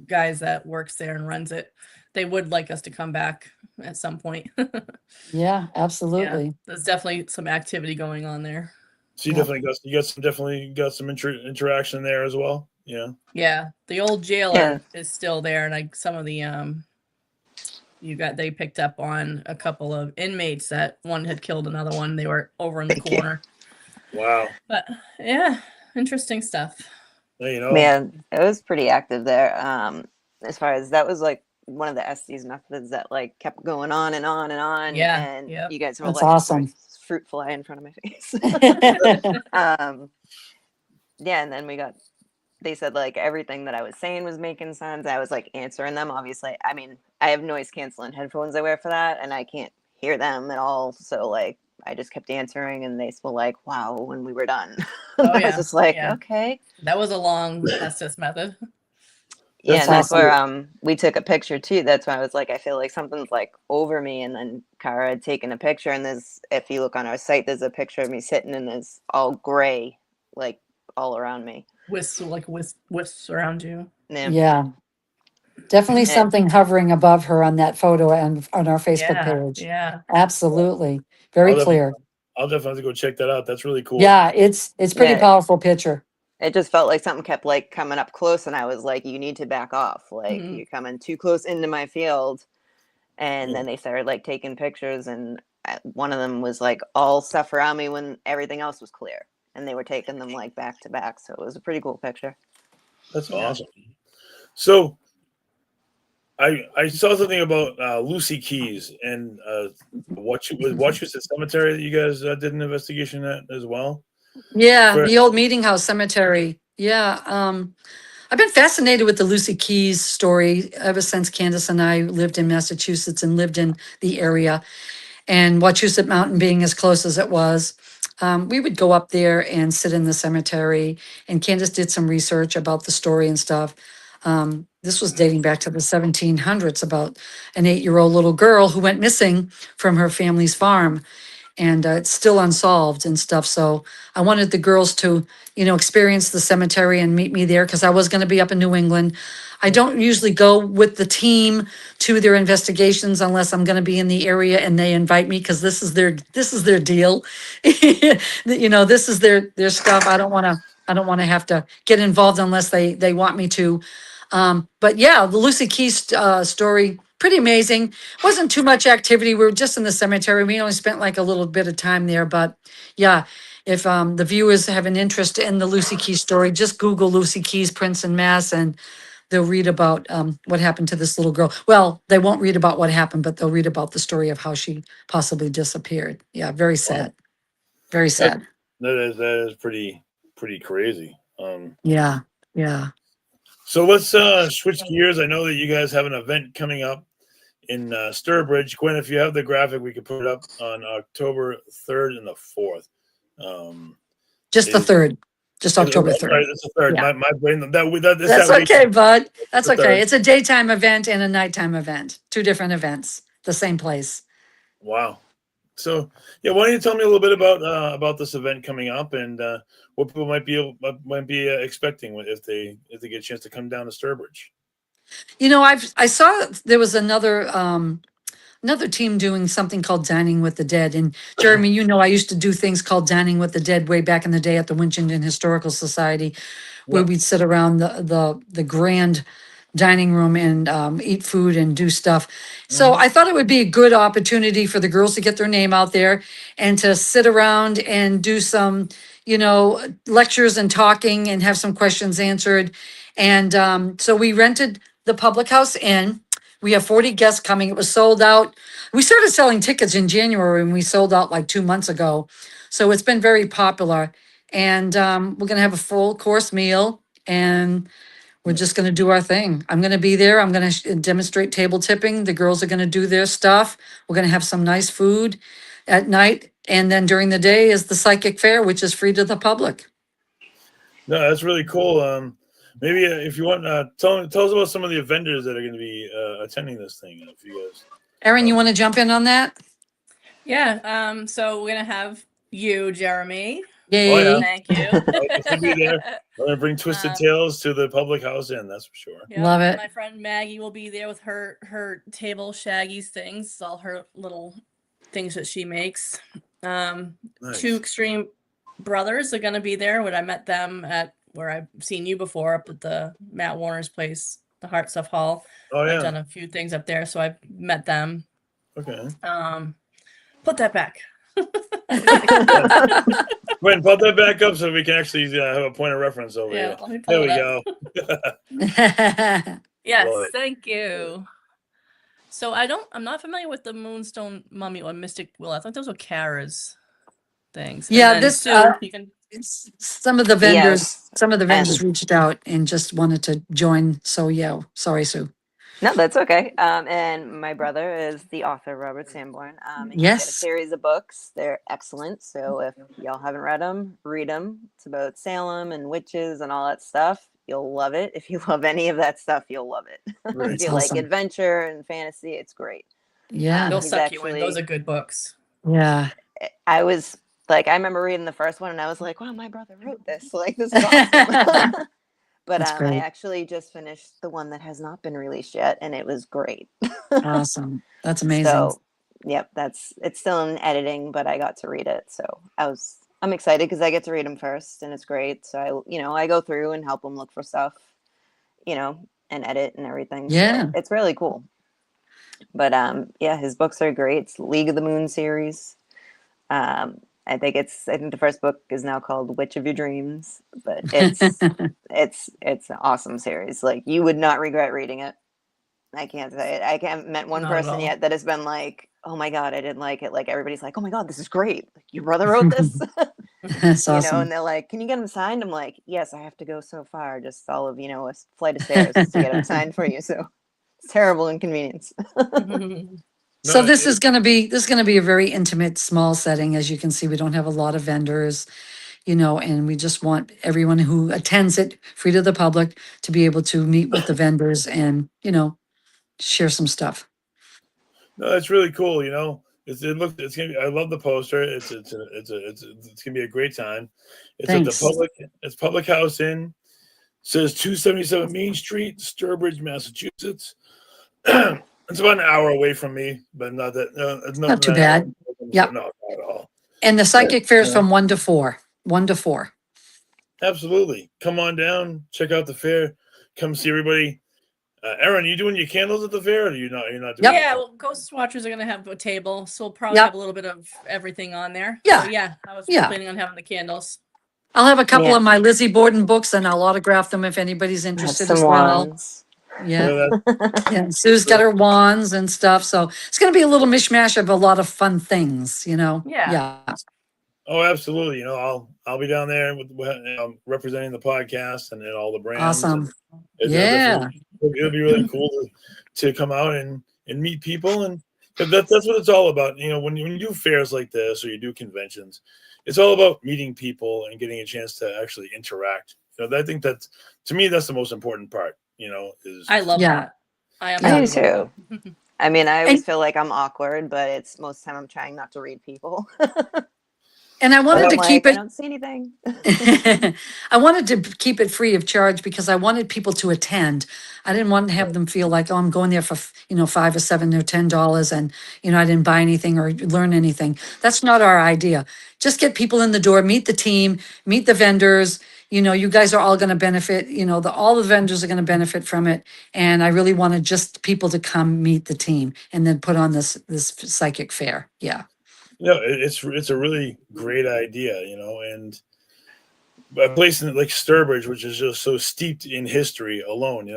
guys that works there and runs it. They would like us to come back at some point. Yeah, absolutely. There's definitely some activity going on there. so you Yeah. definitely got some interaction there as well. Yeah. Yeah, the old jailer Yeah. is still there, and some of the they picked up on a couple of inmates that one had killed another one. They were over in the Thank you. corner. Wow. But yeah, interesting stuff. You know. Man, it was pretty active there. As far as that was like one of the Estes methods that like kept going on and on and on. Yeah, And yep. you guys were That's like awesome. fruit fly in front of my face. Yeah, and then they said like everything that I was saying was making sense. I was like answering them. Obviously, I mean, I have noise canceling headphones I wear for that, and I can't hear them at all. So like I just kept answering, and they were like, "Wow," when we were done. Oh, I yeah, was just like, yeah. "Okay." That was a long Estes method. Yeah, That's and that's awesome. where we took a picture too. That's why I was like, I feel like something's like over me. And then Kara had taken a picture, and if you look on our site, there's a picture of me sitting, and there's all gray, like all around me. Wisps around you. Yeah. Yeah. Definitely something hovering above her on that photo and on our Facebook Yeah, page. yeah. Absolutely. Very I'll clear. I'll definitely have to go check that out. That's really cool. Yeah, it's pretty Yeah. powerful picture. It just felt like something kept like coming up close, and I was like, "You need to back off. Like Mhm. you're coming too close into my field." And then they started like taking pictures, and one of them was like all stuff around me when everything else was clear, and they were taking them like back to back. So it was a pretty cool picture. That's awesome. So I saw something about Lucy Keys and Wachusett Cemetery that you guys did an investigation at as well. Yeah, For- the old meeting house cemetery. Yeah. I've been fascinated with the Lucy Keys story ever since Candace and I lived in Massachusetts and lived in the area. And Wachusett Mountain being as close as it was, we would go up there and sit in the cemetery. And Candace did some research about the story and stuff. This was dating back to the 1700s about an 8-year-old little girl who went missing from her family's farm. And it's still unsolved and stuff. So I wanted the girls to, experience the cemetery and meet me there because I was going to be up in New England. I don't usually go with the team to their investigations unless I'm going to be in the area and they invite me because this is their deal. This is their stuff. I don't want to have to get involved unless they want me to. But yeah, the Lucy Keys story, pretty amazing. Wasn't too much activity. We were just in the cemetery. We only spent like a little bit of time there, but yeah, if the viewers have an interest in the Lucy Keys story, just Google Lucy Keys, Princeton, Mass, and they'll read about what happened to this little girl. Well, they won't read about what happened, but they'll read about the story of how she possibly disappeared. Yeah, very sad. Very sad. That is pretty crazy. Yeah, yeah. So let's switch gears. I know that you guys have an event coming up in Sturbridge. Gwen, if you have the graphic, we could put it up on October 3rd and the 4th. Just the 3rd. Just October 3rd. Sorry, that's the 3rd. Yeah. My brain. That's that okay, bud. That's The okay. 3rd. It's a daytime event and a nighttime event. 2 different events, the same place. Wow. So yeah, why don't you tell me a little bit about this event coming up and what people might be expecting if they get a chance to come down to Sturbridge. I saw there was another team doing something called Dining with the Dead. And Jeremy, I used to do things called Dining with the Dead way back in the day at the Winchendon Historical Society, where Yep. we'd sit around the grand dining room and eat food and do stuff. So I thought it would be a good opportunity for the girls to get their name out there and to sit around and do some, lectures and talking and have some questions answered. And so we rented the Public House Inn. We have 40 guests coming. It was sold out. We started selling tickets in January and we sold out like 2 months ago. So it's been very popular. And we're going to have a full course meal and we're just going to do our thing. I'm going to be there. I'm going to demonstrate table tipping. The girls are going to do their stuff. We're going to have some nice food at night. And then during the day is the psychic fair, which is free to the public. No, that's really cool. Maybe if you want, tell us about some of the vendors that are going to be attending this thing. If you guys, Erin, you want to jump in on that? Yeah. So we're gonna have you, Jeremy. Yay. Oh, yeah. Thank you. I'll be there. I'm going to bring Twisted Tales to the Public House Inn. That's for sure. Yep, Love it. My friend Maggie will be there with her table Shaggy's things, all her little things that she makes. Nice. 2 Extreme Brothers are gonna be there. When I met them at where I've seen you before, up at the Matt Warner's place, the Heart Stuff Hall. Oh I've yeah. done a few things up there, so I've met them. Okay. Put that back. Gwen, pop that back up so we can actually have a point of reference over Yeah, here. let me pull There we it go. up. Yes, Love it. thank you. So I'm not familiar with the Moonstone Mummy or Mystic Will. I thought those were Kara's things. And Yeah, then this, Sue, you can. some of the vendors, Yes. some of the vendors reached out and just wanted to join. So yeah, sorry, Sue. No, that's okay. And my brother is the author, Robert Sanborn. And he's got a Yes. series of books. They're excellent. So if y'all haven't read them, read them. It's about Salem and witches and all that stuff. You'll love it. If you love any of that stuff, you'll love it. If you awesome. like adventure and fantasy, it's great. Yeah. They'll he's suck you in. Those actually- are good books. Yeah. I was like, I remember reading the first one and I was like, wow, my brother wrote this. Like, this is awesome. But That's I great. actually just finished the one that has not been released yet, and it was great. Awesome. That's amazing. So, yep, it's still in editing, but I got to read it, so I'm excited because I get to read them first, and it's great. So I go through and help them look for stuff, and edit and everything. Yeah. So it's really cool. But yeah, his books are great. It's League of the Moon series. I think the first book is now called Witch of Your Dreams, but it's an awesome series. Like, you would not regret reading it. I can't say it. I haven't met one Not at person all. yet that has been like, "Oh my god, I didn't like it." Like, everybody's like, "Oh my god, this is great. Like, your brother wrote this." That's You know, awesome. and they're like, "Can you get him signed?" I'm like, "Yes, I have to go so far, just all of, a flight of stairs to get him signed for you." So it's terrible inconvenience. So No, this is going to be a very intimate, small setting. As you can see, we don't have a lot of vendors, and we just want everyone who attends it, free to the public, to be able to meet with the vendors and, share some stuff. no, that's really cool. It's gonna be. I love the poster. It's gonna be a great time. It's at the Thanks. public. It's Public House Inn. Says 277 Main Street, Sturbridge, Massachusetts. It's about an hour away from me, but not that. It's Not too that bad. Yep. No, not at all. And the psychic fair is Yeah. from 1 to 4. 1 to 4. Absolutely. Come on down. Check out the fair. Come see everybody. Aaron, you doing your candles at the fair, or are you not? You're not doing. Yep. Yeah, well, Ghost Watchers are gonna have a table, so we'll probably Yep. have a little bit of everything on there. Yeah. So yeah, I was Yeah. planning on having the candles. I'll have a couple Yeah. of my Lizzie Borden books and I'll autograph them if anybody's Have interested some as well. wands. Yeah. That- Yeah. Sue's got her wands and stuff. So it's going to be a little mishmash of a lot of fun things, Yeah. Yeah. Oh, absolutely. I'll be down there representing the podcast and all the brands. Awesome. And Yeah. it'll be really cool to come out and meet people, and that's what it's all about. When you do fairs like this or you do conventions, it's all about meeting people and getting a chance to actually interact. I think that, to me, that's the most important part. Is I love Yeah. that. I I do absolutely too. love that. I mean, I always And- feel like I'm awkward, but it's most of the time I'm trying not to read people. And I wanted to I'm keep like, it I don't see anything. I wanted to keep it free of charge because I wanted people to attend. I didn't want to have them feel like, oh, I'm going there for, $5 or $7 or $10 and, I didn't buy anything or learn anything. That's not our idea. Just get people in the door, meet the team, meet the vendors. You guys are all going to benefit, all the vendors are going to benefit from it. And I really wanted just people to come meet the team and then put on this psychic fair. Yeah. it's a really great idea, and a place like Sturbridge, which is just so steeped in history alone,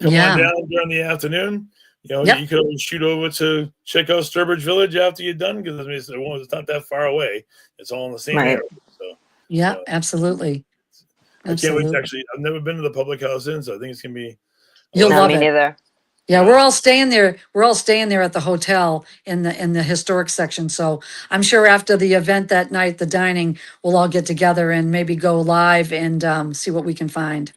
come Yeah. on down during the afternoon. Yep. You could always shoot over to check out Sturbridge Village after you're done, because it's not that far away. It's all in the same Right. area. So Yeah, Yeah. absolutely. I can't wait to Absolutely. actually. I've never been to the Public House Inn, so I think it's gonna be. You'll No, love me it. neither. Yeah, we're all staying there. We're all staying there at the hotel in the historic section. So I'm sure after the event that night, the dining, we'll all get together and maybe go live and see what we can find.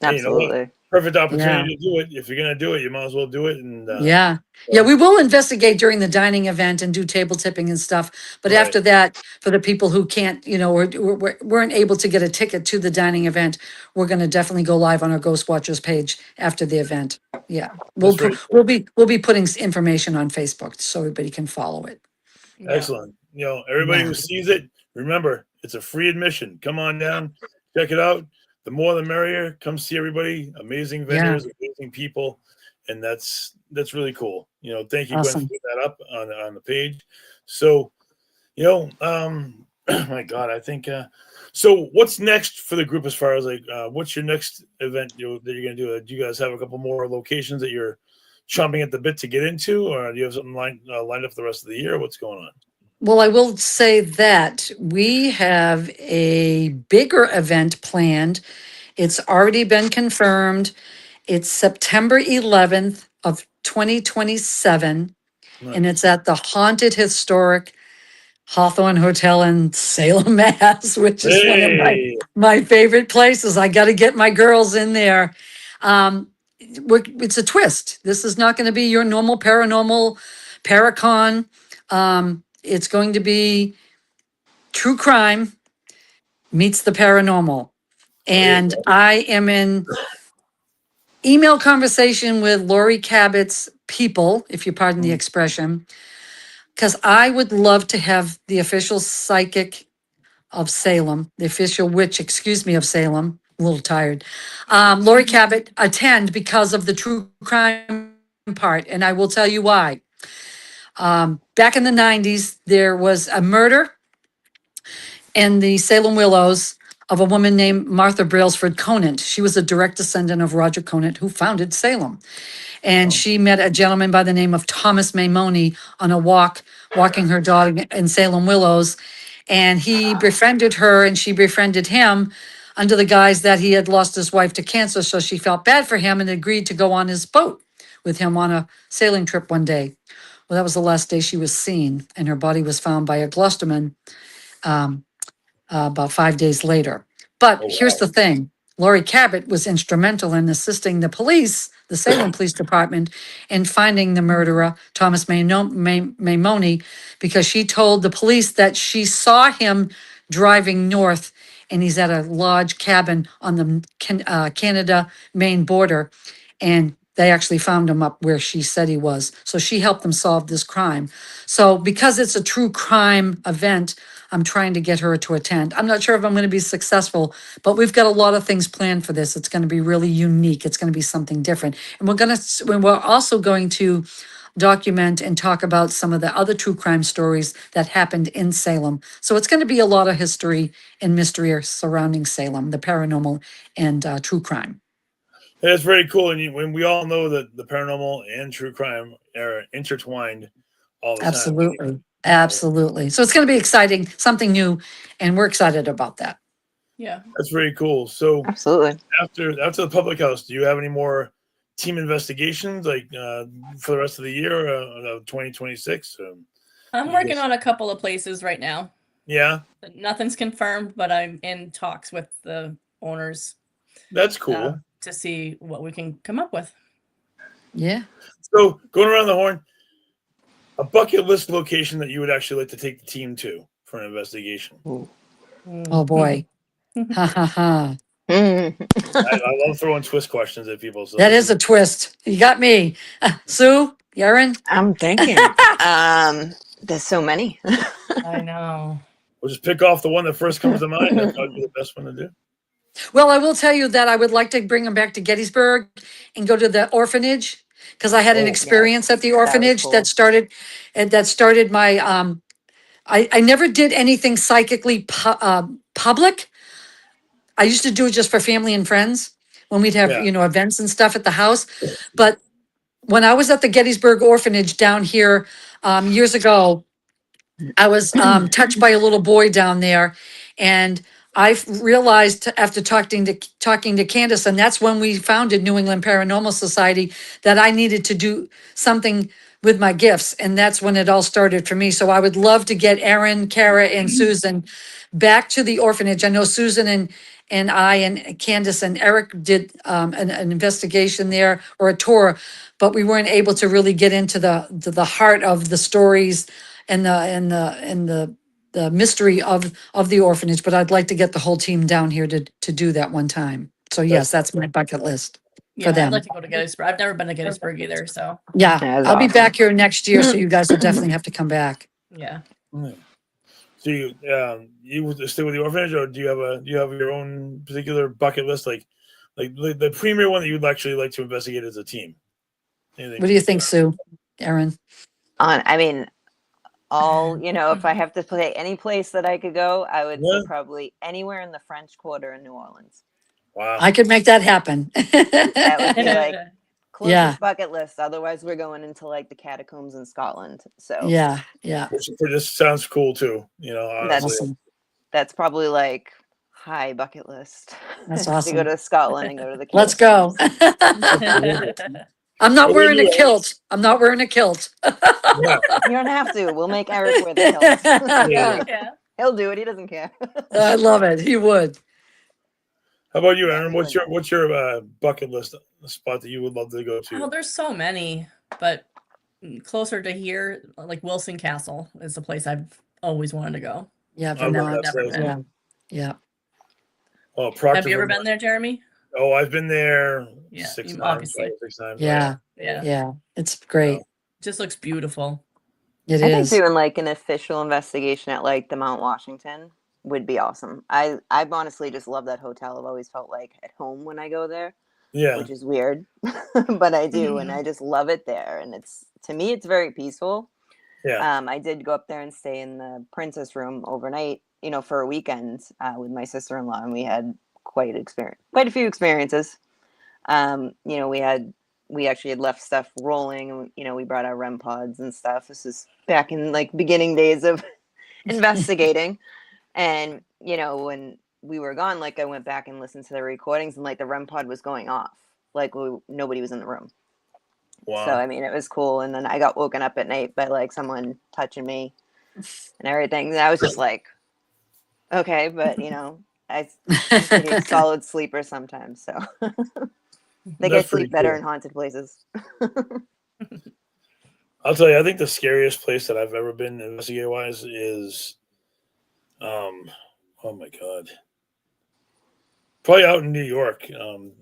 Hey, Absolutely. perfect opportunity to do it. If you're gonna do it, you might as well do it. And Yeah. Yeah, we will investigate during the dining event and do table tipping and stuff. But Right. after that, for the people who can't, or weren't able to get a ticket to the dining event, we're going to definitely go live on our Ghost Watchers page after the event. Yeah, That's very we'll be putting information on Facebook so everybody can follow it. Yeah. Excellent. Everybody Yeah. who sees it, remember, it's a free admission. Come on down, check it out. The more the merrier. Come see everybody. Amazing vendors, amazing people, and that's really cool. Thank you, Gwen, Awesome. for putting that up on the page. So, my God, I think. So, what's next for the group as far as what's your next event that you're going to do? Do you guys have a couple more locations that you're chomping at the bit to get into, or do you have something lined up the rest of the year? What's going on? Well, I will say that we have a bigger event planned. It's already been confirmed. It's September 11th of 2027, Nice. and it's at the Haunted Historic Hawthorne Hotel in Salem, Mass, which is one of Hey, my favorite places. I got to get my girls in there. It's a twist. This is not going to be your normal paranormal paracon. It's going to be true crime meets the paranormal. And I am in email conversation with Lori Cabot's people, if you pardon the expression, because I would love to have the official psychic of Salem, the official witch, of Salem, a little tired, Lori Cabot attend because of the true crime part, and I will tell you why. Back in the 90s, there was a murder in the Salem Willows of a woman named Martha Brailsford Conant. She was a direct descendant of Roger Conant, who founded Salem. And she met a gentleman by the name of Thomas Maimone on a walking her dog in Salem Willows. And he befriended her and she befriended him under the guise that he had lost his wife to cancer. So she felt bad for him and agreed to go on his boat with him on a sailing trip one day. Well, that was the last day she was seen, and her body was found by a Gloucesterman about 5 days later. But here's the thing. Laurie Cabot was instrumental in assisting the police, the Salem Police Department, in finding the murderer, Thomas Maimone, because she told the police that she saw him driving north, and he's at a large cabin on the Canada-Maine border, and they actually found him up where she said he was. So she helped them solve this crime. So because it's a true crime event, I'm trying to get her to attend. I'm not sure if I'm going to be successful, but we've got a lot of things planned for this. It's going to be really unique. It's going to be something different. And we're also going to document and talk about some of the other true crime stories that happened in Salem. So it's going to be a lot of history and mystery surrounding Salem, the paranormal and true crime. That's very cool. And when we all know that the paranormal and true crime are intertwined all the time. Absolutely. Absolutely. So it's going to be exciting, something new, and we're excited about that. Yeah. That's very cool. So Absolutely. after the public house, do you have any more team investigations like for the rest of the year, 2026? I'm working on a couple of places right now. Yeah. Nothing's confirmed, but I'm in talks with the owners. That's cool. To see what we can come up with. Yeah. So going around the horn, a bucket list location that you would actually like to take the team to for an investigation. Oh boy. Ha ha ha. I love throwing twist questions at people. So That is a twist. You got me. Sue, Yaren? I'm thinking. There's so many. I know. We'll just pick off the one that first comes to mind. That's probably the best one to do. Well, I will tell you that I would like to bring them back to Gettysburg and go to the orphanage, because I had an experience at the orphanage cool. that started my I never did anything psychically public. I used to do it just for family and friends when we'd have, events and stuff at the house. But when I was at the Gettysburg orphanage down here years ago, I was touched by a little boy down there, and I realized after talking to Candace, and that's when we founded New England Paranormal Society, that I needed to do something with my gifts, and that's when it all started for me. So I would love to get Erin, Kara, and Susan back to the orphanage. I know Susan and I and Candace and Eric did an investigation there, or a tour, but we weren't able to really get into the heart of the stories and the mystery of the orphanage. But I'd like to get the whole team down here to do that one time. So yes, that's my bucket list Yeah, for them. I'd like to go to Gettysburg. I've never been to Gettysburg either, so Yeah, That's I'll be awesome. back here next year, so you guys will definitely have to come back. yeah. So you would stay with the orphanage, or do you have your own particular bucket list, like the premier one that you'd actually like to investigate as a team? Anything What do you think, Sue? Erin? I mean, if I have to play any place that I could go, I would say probably anywhere in the French Quarter in New Orleans. Wow. I could make that happen. That would be like closest Yeah. bucket list. Otherwise, we're going into like the catacombs in Scotland. So Yeah. Which just sounds cool too. Honestly. Awesome. that's probably like high bucket list. That's to go awesome. to Scotland and go to the Let's go. catacombs. I'm not What wearing about a you, kilt. I'm not wearing a kilt. Yeah. You don't have to. We'll make Eric wear the kilt. Yeah. He'll do it. He doesn't care. I love it. He would. How about you, Aaron? What's your bucket list spot that you would love to go to? Well, there's so many, but closer to here, like Wilson Castle is a place I've always wanted to go. Yeah, I love Vermont. that place. Yeah. Yeah. Oh, Proctor. Have you ever been there, Jeremy? Oh, I've been there Yeah, six you times. obviously. 6 times. Yeah. Yeah. Yeah. It's great. Just looks beautiful. It I think is. doing like an official investigation at like the Mount Washington would be awesome. I honestly just love that hotel. I've always felt like at home when I go there. Yeah. which is weird, but I do, and Mhm. I just love it there. And to me, it's very peaceful. Yeah. I did go up there and stay in the princess room overnight, for a weekend with my sister-in-law, and we had quite a few experiences. We actually had left stuff rolling, and we brought our REM pods and stuff. This is back in like beginning days of investigating, and when we were gone, like I went back and listened to the recordings, and like the REM pod was going off, like nobody was in the room. So Wow. I mean, it was cool. And then I got woken up at night by like someone touching me and everything. And I was just like, okay, but I'm a pretty solid sleeper sometimes, so I think I That's pretty sleep better cool. in haunted places. I'll tell you, I think the scariest place that I've ever been investigator wise is, oh my god, probably out in New York,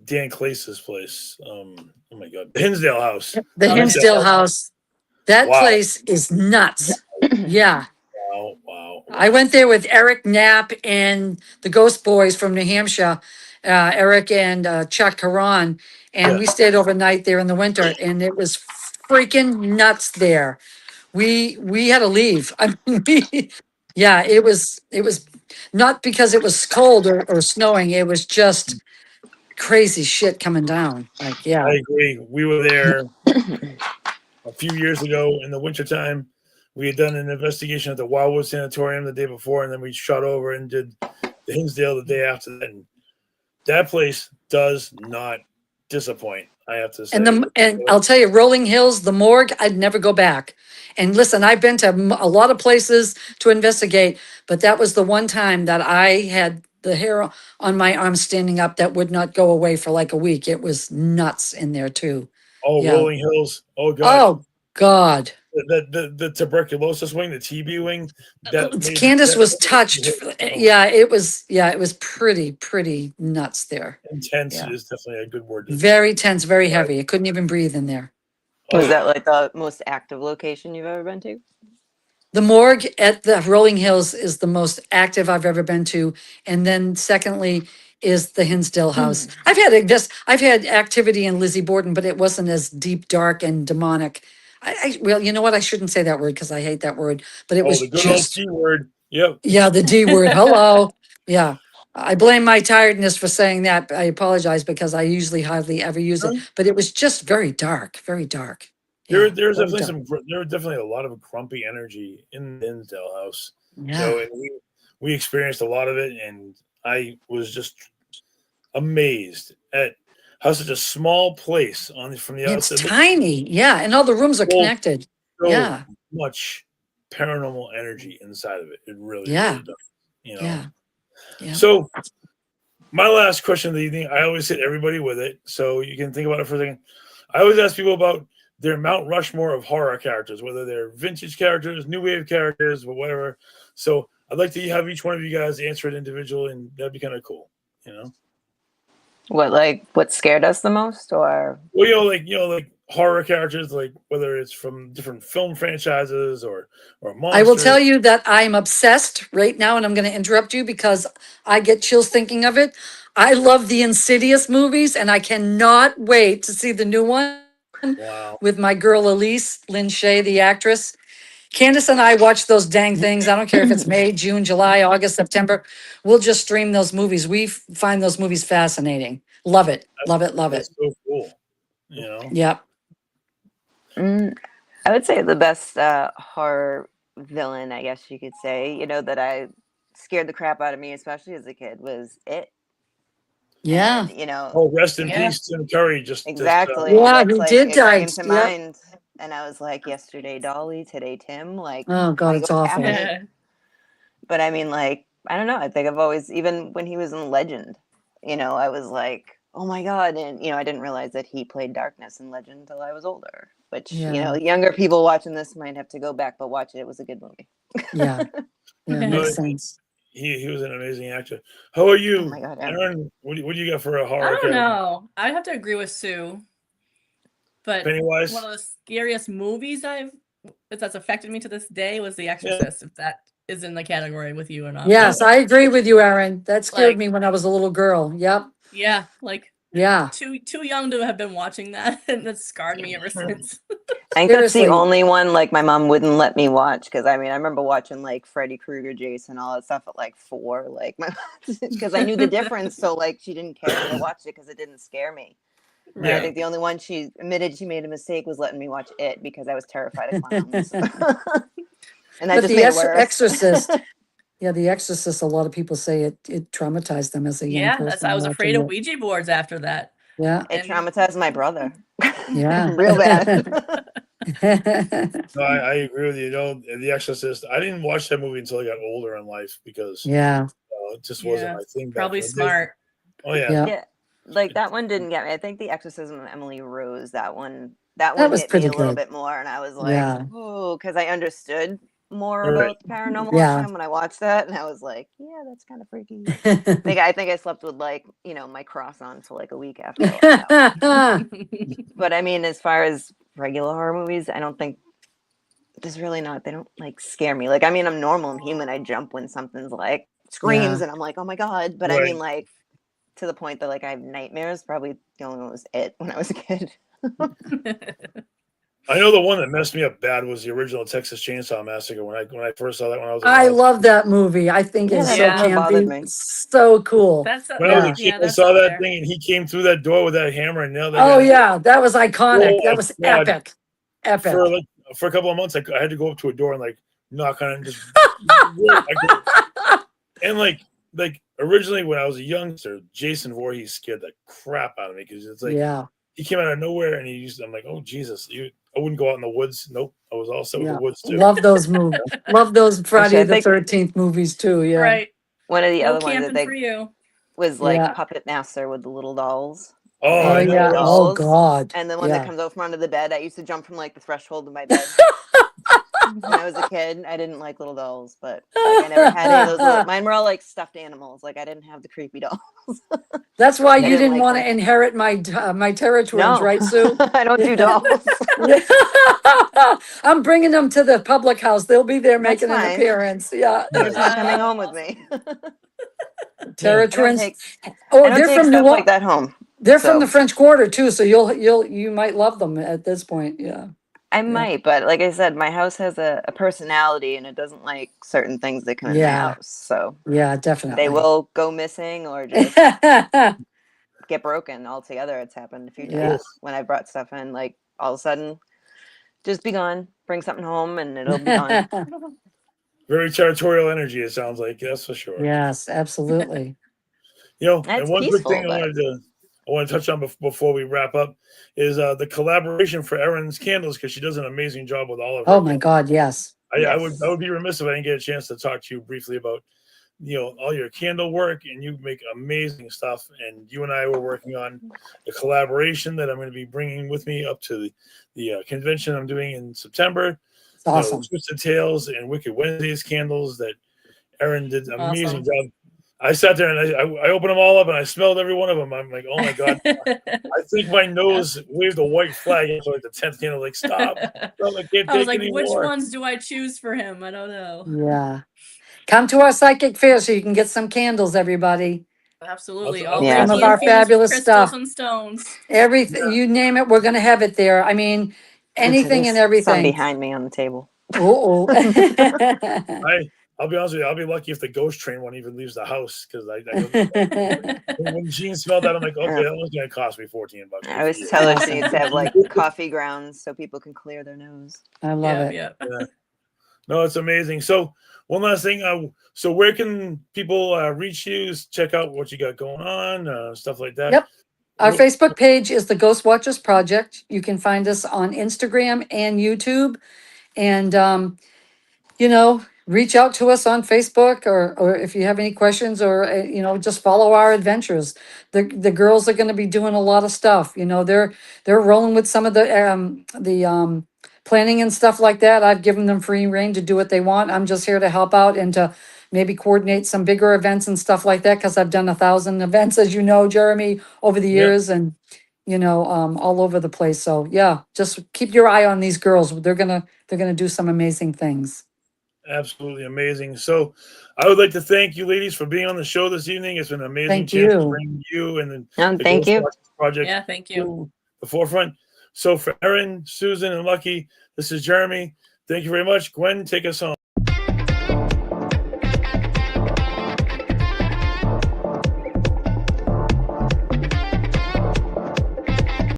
Dan Clace's place. Oh my god, the Hinsdale House. The Oh, the Hinsdale Hinsdale. House. That Wow, place is nuts. Yeah. wow, wow, I wow. went there with Eric Knapp and the Ghost Boys from New Hampshire, Eric and Chuck Caron, and Yeah. we stayed overnight there in the winter, and it was freaking nuts there. We had to leave. I mean, yeah, it was not because it was cold or snowing. It was just crazy shit coming down. Like, I yeah, agree. We were there a few years ago in the wintertime. We had done an investigation at the Wildwood Sanatorium the day before, and then we shot over and did the Hinsdale the day after that. And that place does not disappoint, I have to and say. and I'll tell you, Rolling Hills, the morgue, I'd never go back. And listen, I've been to a lot of places to investigate, but that was the one time that I had the hair on my arm standing up that would not go away for like a week. It was nuts in there too. Oh, Yeah. Rolling Hills. Oh God. Oh God. The tuberculosis wing, the TB wing, that made Candace was touched. that Yeah, it was pretty nuts there. intense Yeah. is definitely a good word to Very tense, very describe. heavy. I couldn't even breathe in there. Was Oh, that like the most active location you've ever been to? The morgue at the Rolling Hills is the most active I've ever been to. And then secondly is the Hinsdale House. I've had activity in Lizzie Borden, but it wasn't as deep, dark and demonic. Well, you know what? I shouldn't say that word because I hate that word, but it oh, was the good old just, T word. Yep. yeah, the D word. Hello. Yeah. I blame my tiredness for saying that. I apologize because I usually hardly ever use it, but it was just very dark, very dark. There, Yeah. there's Very definitely dark. there was definitely a lot of grumpy energy in the Hinsdale House. Yeah. And we experienced a lot of it, and I was just amazed at how such a small place from the It's outside tiny. Yeah. And all the rooms are holds connected. so Yeah. much paranormal energy inside of it. It really, Yeah. really does. You know. Yeah. Yeah. So my last question of the evening, I always hit everybody with it, so you can think about it for a second. I always ask people about their Mount Rushmore of horror characters, whether they're vintage characters, new wave characters, or whatever. So I'd like to have each one of you guys answer it individually, and that'd be kind of cool, you know. What scared us the most, or Well, like horror characters, like whether it's from different film franchises or I will monsters. tell you that I'm obsessed right now, and I'm going to interrupt you because I get chills thinking of it. I love the Insidious movies, and I cannot wait to see the new one Wow. with my girl Elise Lynn Shay, the actress. Candace and I watch those dang things. I don't care if it's May, June, July, August, September. We'll just stream those movies. We find those movies fascinating. Love it. Love it. Love it. That's so cool. You know. Yep. I would say the best horror villain, I guess you could say, that I scared the crap out of me, especially as a kid, was it. Yeah. And Oh, rest in Yeah. peace, Tim Curry. exactly. Yeah, That's he like did it die. came to Yep. mind, and I was like, yesterday Dolly, today Tim. Like, Oh God, like it's what's awful. happening? But I mean, like, I don't know. I think I've always, even when he was in Legend, I was like, oh my God. And, I didn't realize that he played Darkness in Legend until I was older, which, Yeah. younger people watching this might have to go back, but watch it. It was a good movie. Yeah. Yeah. No, Makes sense. he was an amazing actor. How are you, Oh my God. Aaron? What do you got for a I horror don't character? know. I'd have to agree with Sue. But Pennywise? one of the scariest movies that's affected me to this day was The Exorcist, if that is in the category with you or not. Yes, I agree with you, Aaron. That scared Like, me when I was a little girl. Yep. yeah, like Yeah. too young to have been watching that, and that scarred me ever since. I think that's Seriously. the only one like my mom wouldn't let me watch because I mean I remember watching like Freddy Krueger, Jason, all that stuff at like 4, like my because I knew the difference, so like she didn't care that I watched it because it didn't scare me. And Yeah. I think the only one she admitted she made a mistake was letting me watch it because I was terrified of clowns, and that But just the made it worse. Exorcist, yeah, The Exorcist, a lot of people say it traumatized them as a young Yeah, person. I was afraid watching of Ouija boards after that. it. It And traumatized my brother. Yeah. Real bad. Yeah. No, I agree with you. You know, The Exorcist. I didn't watch that movie until I got older in life because Yeah. it just wasn't yeah, my thing back probably in the day. smart. Oh yeah. Yeah. Yeah, like that one didn't get me. I think The Exorcism of Emily Rose, that one That was hit me pretty a little good. bit more, and I was like, Yeah. oh, because I understood more Right. about the paranormal at Yeah. the time when I watched that, and I was like, yeah, that's kind of freaky. I think I slept with like my cross on for like a week after I watched that one. But I mean, as far as regular horror movies, I don't think there's really not. They don't like scare me. Like I mean, I'm normal. I'm human. I jump when something's like screams, Yeah. and I'm like, oh my god. But I Right. mean, like to the point that like I have nightmares. Probably the only one was it when I was a kid. I know the one that messed me up bad was the original Texas Chainsaw Massacre. When I first saw that when I was a I lad. love that movie. I think Yeah, it's that so never bothered campy. me. So cool. That's When I was Yeah. a kid, I that's saw up that there. thing and he came through that door with that hammer and nailed that Oh guy. yeah, that was iconic. Oh, That was God. epic. Epic. For a couple of months, I had to go up to a door and like knock on it and just and like originally when I was a youngster, Jason Voorhees scared the crap out of me because it's like Yeah. he came out of nowhere and I'm like, oh Jesus, I wouldn't go out in the woods. Nope, I was all set with Yeah. the woods too. Love those movies. Love those Friday I the think 13th movies too. Yeah. Right. one of the No other ones I camping for think you. was like Yeah. Puppet Master with the little dolls. Oh, Oh I Like know yeah. the those. Oh dolls. God. And the one that Yeah. comes out from under the bed. I used to jump from like the threshold of my bed. When I was a kid, I didn't like little dolls, but like I never had any of those little. Mine were all like stuffed animals. Like I didn't have the creepy dolls. That's why I you didn't didn't like want to them. inherit my terror twins, No, right, Sue? I don't do Yeah. dolls. Yeah. I'm bringing them to the public house. They'll be there That's making an fine. appearance. Yeah. They're just not coming home with Awesome. me. Terror I don't twins. take. Oh, I don't they're take from stuff like that home. They're from the So French Quarter too, so you might love them at this point. Yeah. I Yeah. might, but like I said, my house has a personality, and it doesn't like certain things that come in my Yeah. house. So Yeah, they definitely. will go missing or just Yeah. get broken altogether. It's happened a few Yeah. times when I brought stuff in. Like all of a sudden, just be gone. Bring something home, and it'll be gone. Very territorial energy. It sounds like that's for sure. Yes, absolutely. You know, That's and one quick peaceful, thing but I want to touch on before we wrap up is the collaboration for Erin's candles because she does an amazing job with all of her. Oh my God, yes. I yes. would be remiss if I didn't get a chance to talk to you briefly about all your candle work, and you make amazing stuff. And you and I were working on a collaboration that I'm going to be bringing with me up to the convention I'm doing in September. It's awesome. Twisted Tales and Wicked Wednesdays candles that Erin did an amazing Awesome. job. I sat there and I opened them all up and I smelled every one of them. I'm like, oh my God. I think my nose waved a white flag until like the 10th candle. Like, stop. I was like, which ones do I choose for him? I don't know. Yeah. Come to our psychic fair so you can get some candles, everybody. Absolutely. I'll All Yeah. Some of Reiki our infused fabulous crystals stuff. and stones. Everything, you name it, we're going to have it there. I mean, anything and There's some everything. behind me on the table. Oh. I'll be honest with you. I'll be lucky if the ghost train one even leaves the house because when Jean smelled that, I'm like, okay, that one's going to cost me $14. I always tell her she needs to have like coffee grounds so people can clear their nose. I love it. Yeah. No, it's amazing. So one last thing. So where can people reach you? Check out what you got going on, stuff like that. Yep. Our Facebook page is the Ghost Watchers Project. You can find us on Instagram and YouTube. And, reach out to us on Facebook or if you have any questions or, just follow our adventures. The girls are going to be doing a lot of stuff. They're rolling with some of the planning and stuff like that. I've given them free rein to do what they want. I'm just here to help out and to maybe coordinate some bigger events and stuff like that because I've done 1,000 events, as you know, Jeremy, over the years and all over the place. So yeah, just keep your eye on these girls. They're gonna do some amazing things. Absolutely amazing. So I would like to thank you ladies for being on the show this evening. It's been an amazing Thank chance to you. bring you and the Thank you. Ghostwatchers project Yeah, thank you. to the forefront. So for Erin, Susan, and Lucky, this is Jeremy. Thank you very much. Gwen, take us home.